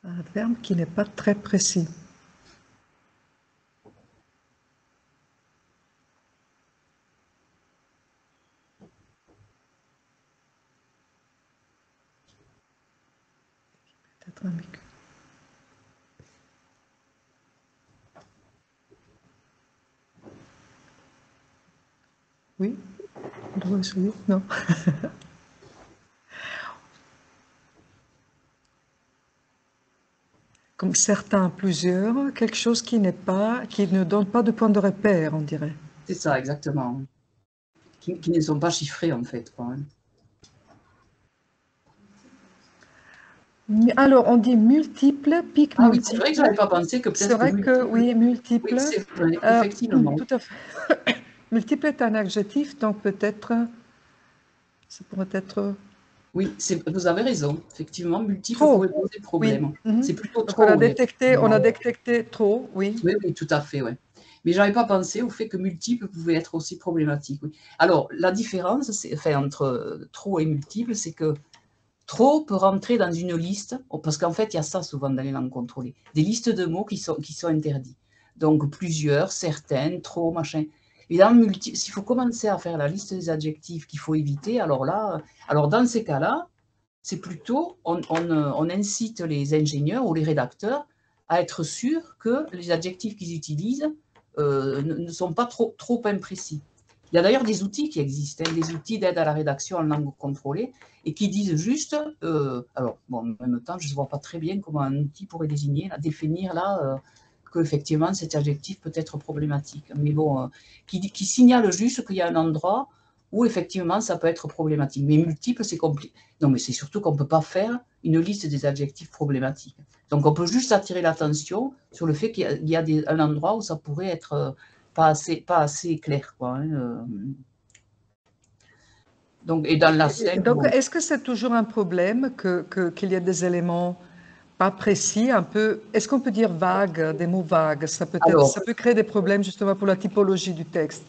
Un adverbe qui n'est pas très précis. Peut-être ambigu. Oui? On doit essayer? Non. Comme certains, plusieurs, quelque chose qui n'est pas, qui ne donne pas de point de repère, on dirait. C'est ça, exactement. Qui ne sont pas chiffrés, en fait, quoi, hein. Alors, on dit multiple, pic Ah oui, c'est vrai que je multiple. n'avais pas pensé que C'est peut-être que vrai que multiple. oui, Oui, multiple. c'est vrai, Euh, effectivement. Tout à fait. Multiple est un adjectif, donc peut-être, ça pourrait être Oui, vous avez raison. Effectivement, multiple trop. pourrait poser Oui. problème. Mhm. C'est plutôt Donc trop, oui, on a effectivement. détecté trop, oui. Oui, oui, tout à fait, ouais. Mais j'avais pas pensé au fait que multiple pouvait être aussi problématique, oui. Alors, la différence, enfin, entre trop et multiple, c'est que trop peut rentrer dans une liste, parce qu'en fait, il y a ça souvent dans les langues contrôlées, des listes de mots qui sont interdits. Donc, plusieurs, certaines, trop, machin. Évidemment, s'il faut commencer à faire la liste des adjectifs qu'il faut éviter, alors là, alors dans ces cas-là, c'est plutôt, on incite les ingénieurs ou les rédacteurs à être sûrs que les adjectifs qu'ils utilisent ne sont pas trop imprécis. Il y a d'ailleurs des outils qui existent, hein, des outils d'aide à la rédaction en langue contrôlée, et qui disent juste, alors bon, en même temps, je ne vois pas très bien comment un outil pourrait désigner, là, définir là, qu'effectivement cet adjectif peut être problématique. Mais bon, qui signale juste qu'il y a un endroit où effectivement ça peut être problématique. Mais multiple, c'est compliqué. Non, mais c'est surtout qu'on ne peut pas faire une liste des adjectifs problématiques. Donc on peut juste attirer l'attention sur le fait qu'il y a un endroit où ça pourrait être pas assez clair, quoi, hein, donc, et dans la 5, Donc, bon. est-ce que c'est toujours un problème qu'il y ait des éléments pas précis, un peu, est-ce qu'on peut dire vagues, des mots vagues? Alors, Ça peut créer des problèmes justement pour la typologie du texte.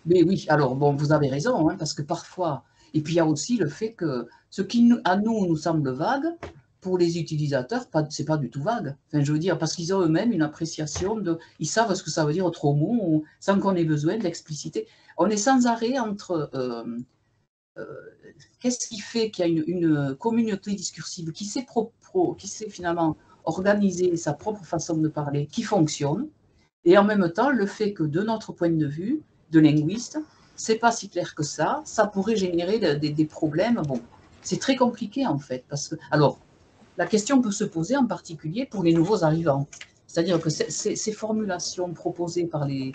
mais oui, alors bon, vous avez raison, hein, parce que parfois, et puis il y a aussi le fait que ce qui à nous semble vague, pour les utilisateurs, c'est pas du tout vague. Enfin, je veux dire, parce qu'ils ont eux-mêmes une appréciation ils savent ce que ça veut dire autre mot, sans qu'on ait besoin d'expliciter. On est sans arrêt entre euh, qu'est-ce qui fait qu'il y a une communauté discursive qui sait finalement organiser sa propre façon de parler, qui fonctionne, et en même temps, le fait que de notre point de vue, de linguiste, c'est pas si clair que ça pourrait générer des problèmes. Bon, c'est très compliqué en fait, parce que, alors, la question peut se poser en particulier pour les nouveaux arrivants. C'est-à-dire que ces formulations proposées par les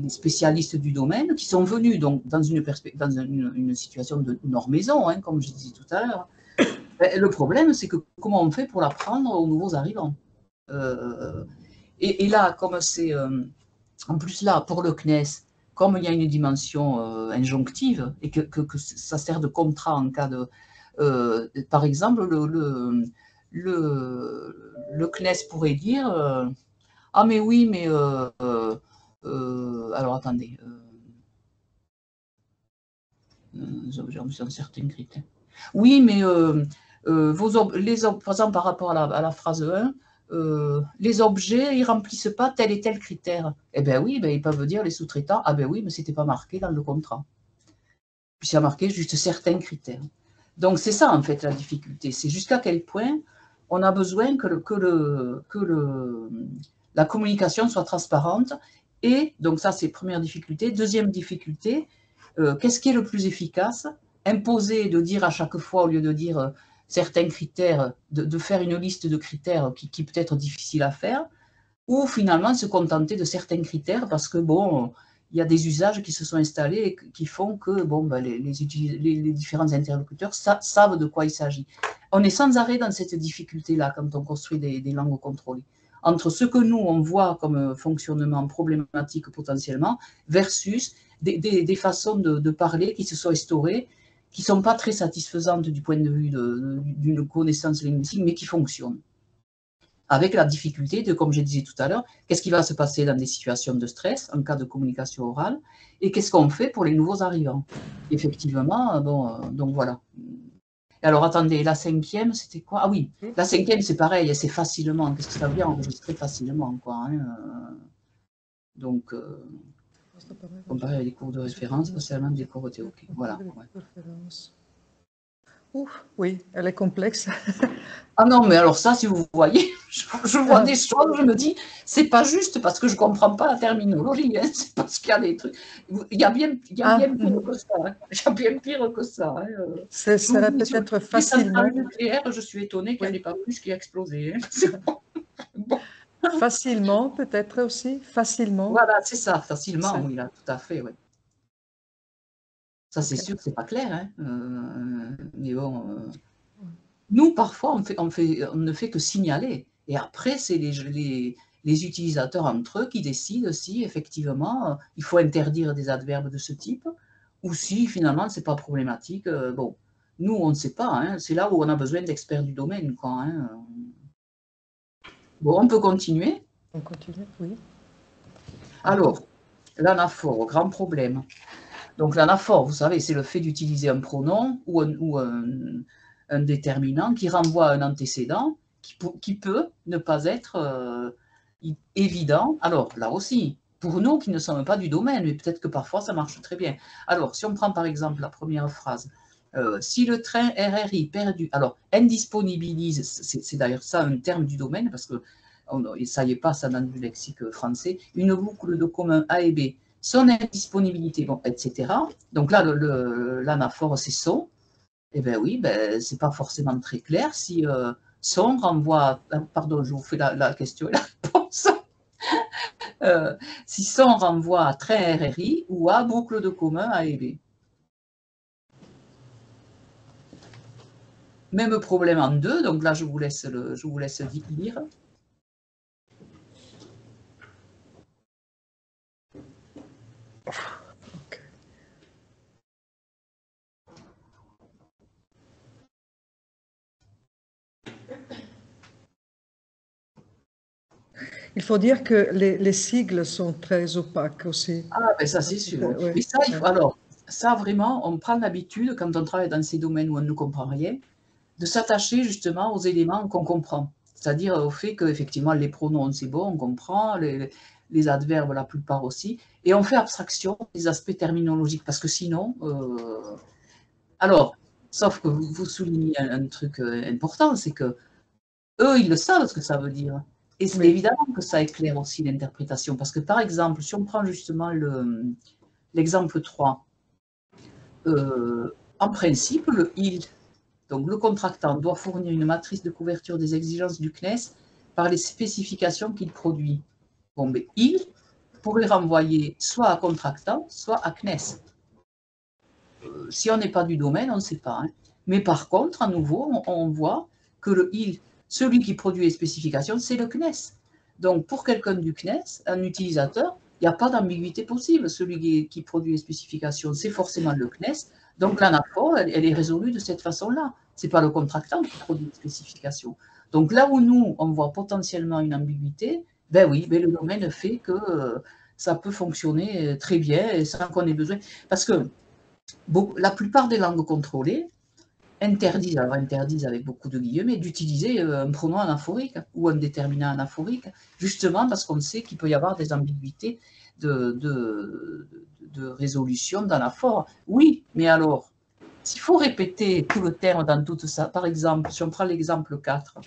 spécialistes du domaine, qui sont venus donc dans une situation de nord-maison, hein, comme je disais tout à l'heure, le problème, c'est que comment on fait pour l'apprendre aux nouveaux arrivants, et là, comme c'est en plus là, pour le CNES, comme il y a une dimension injonctive et que ça sert de contrat en cas de... par exemple, le CNES pourrait dire ah mais oui, mais alors, attendez. J'ai en certains critères. Oui, mais par exemple, par rapport à la phrase 1, les objets, ils ne remplissent pas tel et tel critère. Eh bien oui, ben, ils peuvent dire, les sous-traitants, ah ben oui, mais ce n'était pas marqué dans le contrat. Puis il y a marqué juste certains critères. Donc c'est ça, en fait, la difficulté. C'est jusqu'à quel point on a besoin la communication soit transparente. Et donc ça, c'est première difficulté. Deuxième difficulté, qu'est-ce qui est le plus efficace? Imposer de dire à chaque fois, au lieu de dire certains critères, de faire une liste de critères qui peut être difficile à faire, ou finalement se contenter de certains critères parce que, bon, il y a des usages qui se sont installés et qui font que bon, ben, les différents interlocuteurs savent de quoi il s'agit. On est sans arrêt dans cette difficulté-là quand on construit des langues contrôlées. Entre ce que nous, on voit comme fonctionnement problématique potentiellement, versus des façons de parler qui se sont instaurées, qui ne sont pas très satisfaisantes du point de vue d'une connaissance linguistique, mais qui fonctionnent. Avec la difficulté de, comme je disais tout à l'heure, qu'est-ce qui va se passer dans des situations de stress, en cas de communication orale, et qu'est-ce qu'on fait pour les nouveaux arrivants. Effectivement, bon, donc voilà. Alors, attendez, la cinquième, c'était quoi? Ah oui, la cinquième, c'est pareil, c'est facilement. Qu'est-ce que ça veut dire enregistrer facilement, quoi, hein, donc, comparé à des cours de référence, pas seulement des cours théoriques. Voilà. Ouais. Ouf, oui, elle est complexe. Ah non, mais alors ça, si vous voyez, je vois des choses, je me dis, c'est pas juste parce que je comprends pas la terminologie, hein, c'est parce qu'il y a des trucs. Il y a bien pire que ça. Hein. Il y a bien pire que ça. Hein. Ce serait peut-être facilement. Les centrales nucléaires, je suis étonnée qu'il n'y en ait pas plus qui a explosé. Hein. Bon. Facilement, peut-être aussi, facilement. Voilà, c'est ça, facilement, oui, là, tout à fait, oui. Ça, c'est sûr que c'est pas clair, hein. Mais bon. Nous, parfois, on ne fait que signaler. Et après, c'est les utilisateurs entre eux qui décident si, effectivement, il faut interdire des adverbes de ce type, ou si, finalement, ce n'est pas problématique. Bon, nous, on ne sait pas. Hein, c'est là où on a besoin d'experts du domaine. Quoi, hein. Bon, on peut continuer. On continue, oui. Alors, l'anaphore, grand problème. Donc, l'anaphore, vous savez, c'est le fait d'utiliser un pronom ou un déterminant qui renvoie à un antécédent qui peut ne pas être évident. Alors, là aussi, pour nous qui ne sommes pas du domaine, mais peut-être que parfois ça marche très bien. Alors, si on prend par exemple la première phrase, si le train RRI perdu, alors, indisponibilise, c'est d'ailleurs ça un terme du domaine, parce que ça y est pas, ça dans du lexique français, une boucle de commun A et B, son indisponibilité, bon, etc. Donc là, l'anaphore, c'est son. Eh bien oui, ben, ce n'est pas forcément très clair si son renvoie, pardon, je vous fais la question et la réponse, si son renvoie à train RRI ou à boucle de commun A et B. Même problème en deux, donc là je vous laisse lire. Il faut dire que les sigles sont très opaques aussi. Ah, ben ça c'est sûr. Oui. Mais ça, alors, ça vraiment, on prend l'habitude, quand on travaille dans ces domaines où on ne comprend rien, de s'attacher justement aux éléments qu'on comprend. C'est-à-dire au fait qu'effectivement, les pronoms, c'est bon, on comprend, les adverbes, la plupart aussi, et on fait abstraction des aspects terminologiques, parce que sinon... Alors, sauf que vous soulignez un truc important, c'est que eux, ils le savent ce que ça veut dire. Et c'est évidemment que ça éclaire aussi l'interprétation, parce que par exemple, si on prend justement l'exemple 3, en principe, le « il », donc le contractant doit fournir une matrice de couverture des exigences du CNES par les spécifications qu'il produit. Bon, mais « il » pourrait renvoyer soit à contractant, soit à CNES. Si on n'est pas du domaine, on ne sait pas. Hein. Mais par contre, à nouveau, on voit que le « il », celui qui produit les spécifications, c'est le CNES. Donc, pour quelqu'un du CNES, un utilisateur, il n'y a pas d'ambiguïté possible. Celui qui produit les spécifications, c'est forcément le CNES. Donc, l'anaphore, elle est résolue de cette façon-là. Ce n'est pas le contractant qui produit les spécifications. Donc, là où nous, on voit potentiellement une ambiguïté, ben oui, ben le domaine fait que ça peut fonctionner très bien et sans qu'on ait besoin. Parce que la plupart des langues contrôlées interdisent, alors interdisent avec beaucoup de guillemets, d'utiliser un pronom anaphorique ou un déterminant anaphorique, justement parce qu'on sait qu'il peut y avoir des ambiguïtés de résolution d'anaphore. Oui, mais alors, s'il faut répéter tout le terme dans tout ça, par exemple, si on prend l'exemple 4,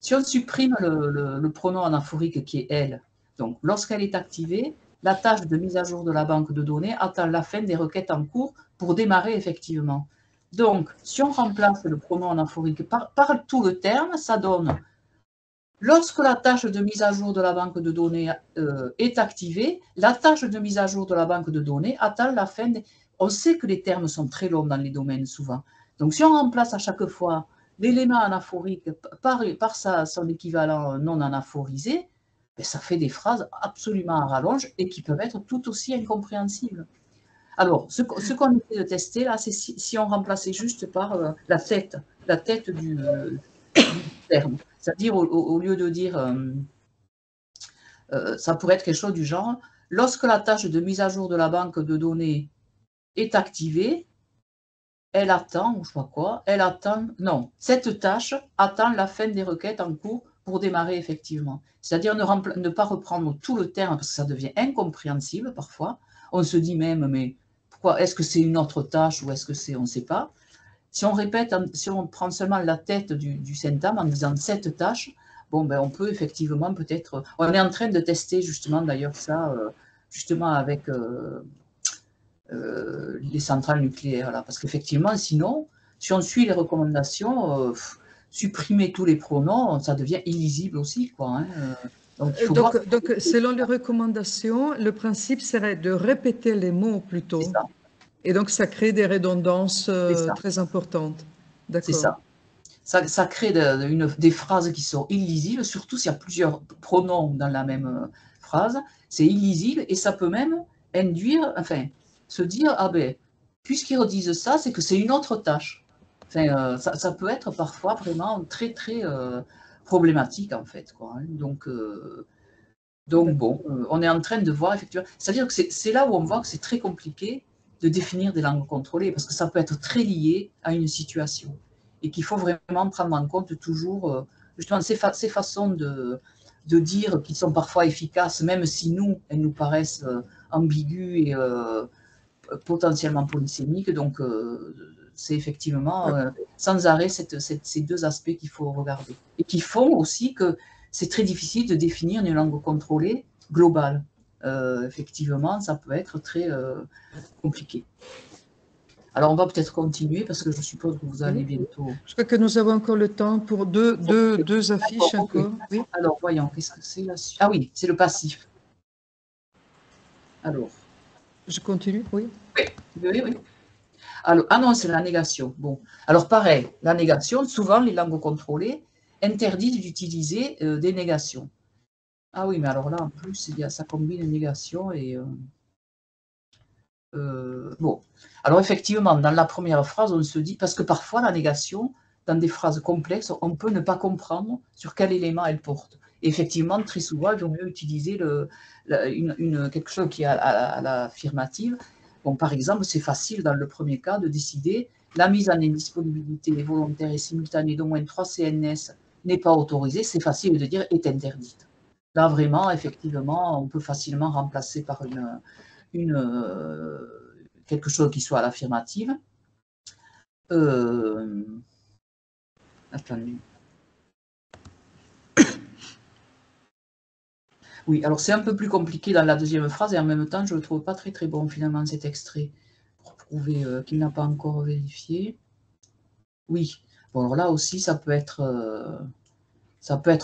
si on supprime le pronom anaphorique qui est elle, donc lorsqu'elle est activée, la tâche de mise à jour de la banque de données attend la fin des requêtes en cours pour démarrer effectivement. Donc, si on remplace le pronom anaphorique par tout le terme, ça donne lorsque la tâche de mise à jour de la banque de données est activée, la tâche de mise à jour de la banque de données attend la fin des... On sait que les termes sont très longs dans les domaines souvent. Donc, si on remplace à chaque fois l'élément anaphorique par son équivalent non anaphorisé, ben, ça fait des phrases absolument à rallonge et qui peuvent être tout aussi incompréhensibles. Alors, ce qu'on essaie de tester là, c'est si on remplaçait juste par la tête du terme. C'est-à-dire, au lieu de dire, ça pourrait être quelque chose du genre, lorsque la tâche de mise à jour de la banque de données est activée, elle attend, ou je sais pas quoi, elle attend, non, cette tâche attend la fin des requêtes en cours pour démarrer effectivement. C'est-à-dire ne pas reprendre tout le terme parce que ça devient incompréhensible parfois. On se dit même, mais pourquoi, est-ce que c'est une autre tâche ou est-ce que c'est, on ne sait pas. Si on répète, si on prend seulement la tête du syntagme en disant cette tâche, bon, ben, on peut effectivement peut-être, on est en train de tester justement d'ailleurs ça, justement avec les centrales nucléaires, là, parce qu'effectivement, sinon, si on suit les recommandations, supprimer tous les pronoms, ça devient illisible aussi, quoi. Hein. Donc, il faut voir. Donc, selon les recommandations, le principe serait de répéter les mots C'est plutôt. ça, Et donc, ça crée des redondances c'est ça, très importantes. c'est D'accord. ça. Ça crée des phrases qui sont illisibles, surtout s'il y a plusieurs pronoms dans la même phrase. C'est illisible et ça peut même induire, enfin, se dire, ah ben, puisqu'ils redisent ça, c'est que c'est une autre tâche. Enfin, ça peut être parfois vraiment très, très problématique, en fait, quoi, hein. Donc bon, on est en train de voir, effectivement, c'est-à-dire que c'est là où on voit que c'est très compliqué de définir des langues contrôlées, parce que ça peut être très lié à une situation et qu'il faut vraiment prendre en compte toujours justement ces façons de dire qui sont parfois efficaces, même si nous, elles nous paraissent ambiguës et potentiellement polysémiques. Donc, c'est effectivement sans arrêt ces deux aspects qu'il faut regarder. Et qui font aussi que c'est très difficile de définir une langue contrôlée globale. Effectivement, ça peut être très compliqué. Alors, on va peut-être continuer parce que je suppose que vous allez bientôt. Je crois que nous avons encore le temps pour deux affiches encore. Oui. Alors, voyons, qu'est-ce que c'est là? Ah oui, c'est le passif. Alors. Je continue, oui. Oui. Alors, ah non, c'est la négation. Bon, alors pareil, la négation, souvent les langues contrôlées interdisent d'utiliser des négations. Ah oui, mais alors là, en plus, ça combine négation et... bon, alors effectivement, dans la première phrase, on se dit, parce que parfois la négation, dans des phrases complexes, on peut ne pas comprendre sur quel élément elle porte. Et effectivement, très souvent, il vaut mieux utiliser quelque chose qui est à l'affirmative. Bon, par exemple, c'est facile dans le premier cas de décider la mise en indisponibilité volontaire et simultanée d'au moins 3 CNS n'est pas autorisée. C'est facile de dire est interdite. Là, vraiment, effectivement, on peut facilement remplacer par quelque chose qui soit à l'affirmative. Attendez. Oui, alors c'est un peu plus compliqué dans la deuxième phrase et en même temps, je ne le trouve pas très très bon finalement cet extrait pour prouver qu'il n'a pas encore vérifié. Oui, bon alors là aussi ça peut être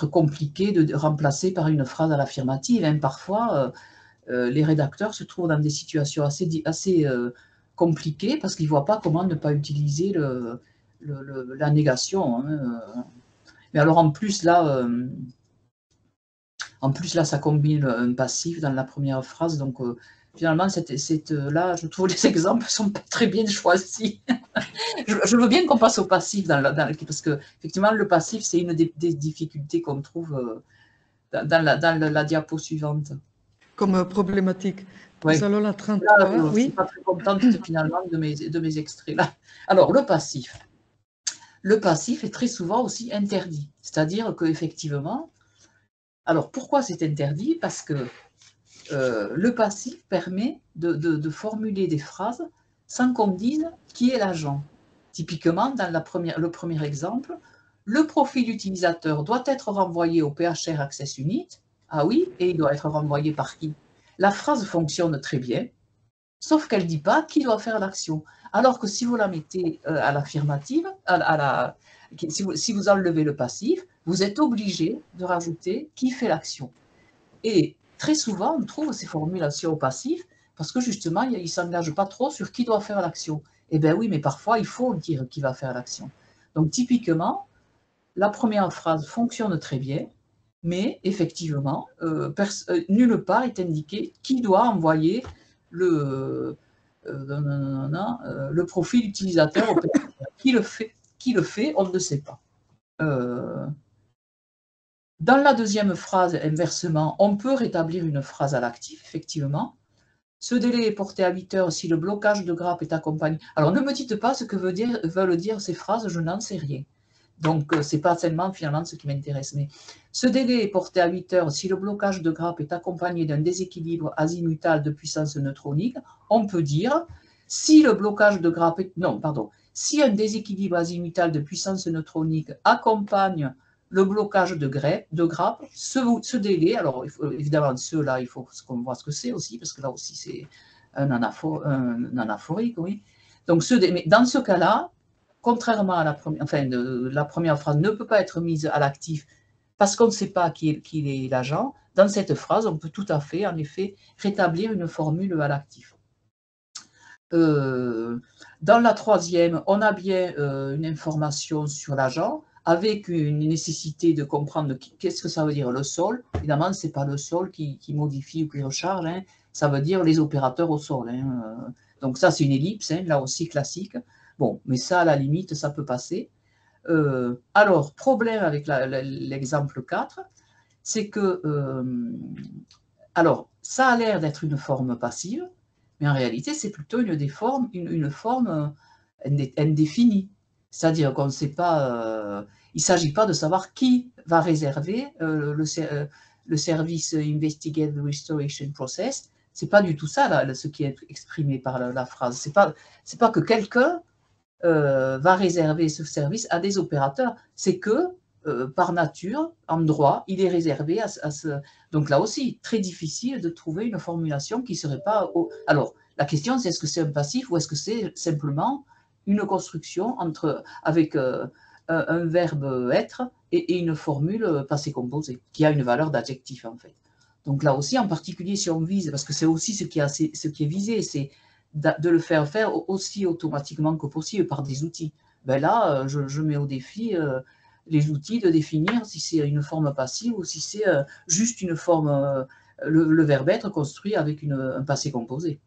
compliqué de remplacer par une phrase à l'affirmative. Hein. Parfois, les rédacteurs se trouvent dans des situations assez compliquées parce qu'ils ne voient pas comment ne pas utiliser la négation. Hein. Mais alors en plus là, ça combine un passif dans la première phrase. Donc finalement, là, je trouve les exemples sont pas très bien choisis. je veux bien qu'on passe au passif parce que effectivement, le passif, c'est une des difficultés qu'on trouve dans la diapo suivante. comme problématique. Oui. Nous allons la Là, 33, je ne suis oui. pas très contente finalement de mes extraits là. Alors, le passif. Le passif est très souvent aussi interdit. C'est-à-dire qu'effectivement, alors pourquoi c'est interdit? Parce que le passif permet de formuler des phrases sans qu'on dise qui est l'agent. Typiquement, dans le premier exemple, le profil utilisateur doit être renvoyé au PHR Access Unit. Ah oui, et il doit être renvoyé par qui? La phrase fonctionne très bien, sauf qu'elle ne dit pas qui doit faire l'action. Alors que si vous la mettez à l'affirmative, si vous enlevez le passif, vous êtes obligé de rajouter qui fait l'action. Et très souvent, on trouve ces formulations au passif parce que justement, ils ne s'engagent pas trop sur qui doit faire l'action. Eh bien oui, mais parfois, il faut dire qui va faire l'action. Donc typiquement, la première phrase fonctionne très bien, mais effectivement, nulle part est indiqué qui doit envoyer le profil utilisateur au PHR. Qui le fait, on ne le sait pas. Dans la deuxième phrase, inversement, on peut rétablir une phrase à l'actif, effectivement. Ce délai est porté à 8 heures si le blocage de grappe est accompagné. Alors, ne me dites pas ce que veulent dire ces phrases, je n'en sais rien. Donc, ce n'est pas seulement finalement ce qui m'intéresse. Mais ce délai est porté à 8 heures si le blocage de grappe est accompagné d'un déséquilibre azimutal de puissance neutronique. On peut dire, si le blocage de grappe est... Non, pardon. Si un déséquilibre azimutal de puissance neutronique accompagne le blocage de grappe, ce délai, alors évidemment, ceux-là, il faut qu'on voit ce que c'est aussi, parce que là aussi, c'est un anaphorique, oui. Donc, mais dans ce cas-là, contrairement à la première phrase ne peut pas être mise à l'actif parce qu'on ne sait pas qui est l'agent, dans cette phrase, on peut tout à fait, en effet, rétablir une formule à l'actif. Dans la troisième, on a bien une information sur l'agent, avec une nécessité de comprendre qu'est-ce que ça veut dire le sol. Évidemment, ce n'est pas le sol qui modifie ou qui recharge, hein, ça veut dire les opérateurs au sol. Hein. Donc ça, c'est une ellipse, hein, là aussi classique. Bon, mais ça, à la limite, ça peut passer. Alors, problème avec l'exemple 4, c'est que, alors, ça a l'air d'être une forme passive, mais en réalité, c'est plutôt une forme indéfinie. C'est-à-dire qu'on ne sait pas, il ne s'agit pas de savoir qui va réserver le service Investigative Restoration Process. Ce n'est pas du tout ça, là, ce qui est exprimé par la phrase. Ce n'est pas que quelqu'un va réserver ce service à des opérateurs. C'est que, par nature, en droit, il est réservé à ce... Donc là aussi, très difficile de trouver une formulation qui ne serait pas... Alors, la question, c'est est-ce que c'est un passif ou est-ce que c'est simplement une construction avec un verbe être et une formule passé composé, qui a une valeur d'adjectif, en fait. Donc là aussi, en particulier, si on vise, parce que c'est aussi ce qui est visé, c'est de le faire aussi automatiquement que possible par des outils. Ben là, je mets au défi les outils de définir si c'est une forme passive ou si c'est juste une forme, le verbe être construit avec un passé composé.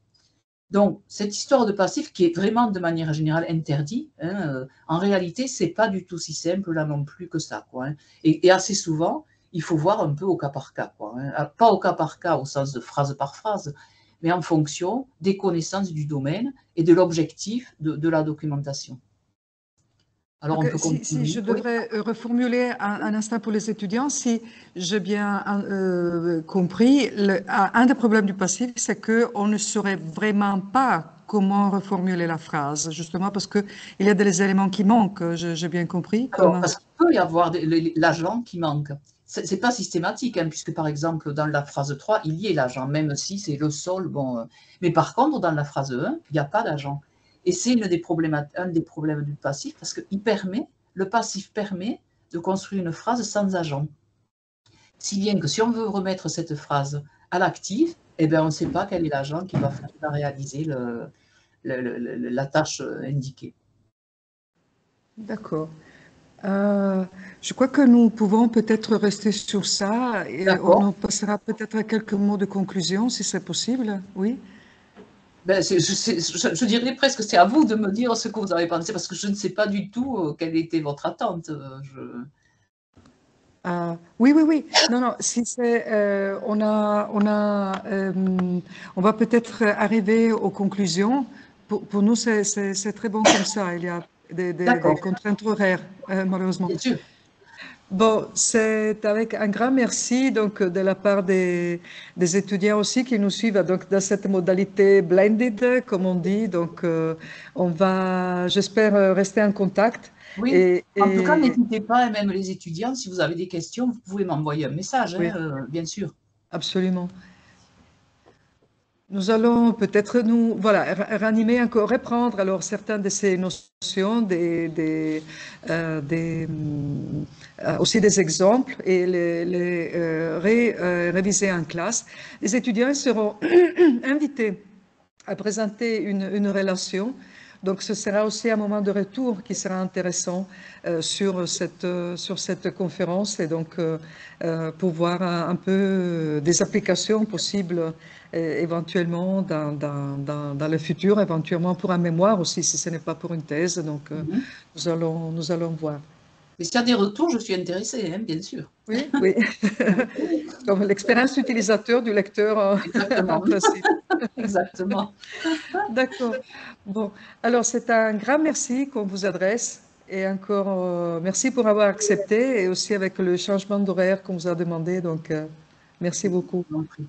Donc, cette histoire de passif qui est vraiment de manière générale interdit, hein, en réalité, c'est pas du tout si simple là non plus que ça, quoi, hein. Et assez souvent, il faut voir un peu au cas par cas, quoi, hein. Pas au cas par cas au sens de phrase par phrase, mais en fonction des connaissances du domaine et de l'objectif de la documentation. Alors, Donc, on peut si je continuer. Oui. devrais reformuler un instant pour les étudiants, si j'ai bien compris, un des problèmes du passif, c'est qu'on ne saurait vraiment pas comment reformuler la phrase, justement parce qu'il y a des éléments qui manquent, j'ai bien compris. Alors, parce qu'il peut y avoir l'agent qui manque. Ce n'est pas systématique, hein, puisque par exemple, dans la phrase 3, il y a l'agent, même si c'est le sol. Bon, mais par contre, dans la phrase 1, il n'y a pas d'agent. Et c'est un des problèmes du passif, parce que le passif permet de construire une phrase sans agent. Si bien que si on veut remettre cette phrase à l'actif, eh bien, on ne sait pas quel est l'agent qui va réaliser la tâche indiquée. D'accord. Je crois que nous pouvons peut-être rester sur ça et on en passera peut-être à quelques mots de conclusion, si c'est possible. Oui. Ben, je dirais presque que c'est à vous de me dire ce que vous avez pensé, parce que je ne sais pas du tout quelle était votre attente. Oui, oui, oui. Non, non, si c'est, on va peut-être arriver aux conclusions. Pour nous, c'est très bon comme ça. Il y a des D'accord, contraintes horaires, malheureusement. bien sûr. Bon, c'est avec un grand merci donc de la part des étudiants aussi qui nous suivent donc dans cette modalité blended, comme on dit. Donc, on va, j'espère, rester en contact. Oui, Et, en tout cas, et n'hésitez pas, et même les étudiants, si vous avez des questions, vous pouvez m'envoyer un message, hein, oui, bien sûr. absolument. Nous allons peut-être nous, voilà, ranimer encore, reprendre alors certaines de ces notions, aussi des exemples et les réviser en classe. Les étudiants seront invités à présenter une relation. Donc, ce sera aussi un moment de retour qui sera intéressant sur cette conférence et donc pour voir un peu des applications possibles éventuellement dans le futur, éventuellement pour un mémoire aussi, si ce n'est pas pour une thèse. Donc, Mhm. nous allons voir. Mais s'il y a des retours, je suis intéressée, hein, bien sûr. Oui, oui. Comme l'expérience utilisateur du lecteur en Exactement, principe. exactement. D'accord. Bon, alors c'est un grand merci qu'on vous adresse et encore merci pour avoir accepté et aussi avec le changement d'horaire qu'on vous a demandé. Donc, merci beaucoup. Je vous en prie.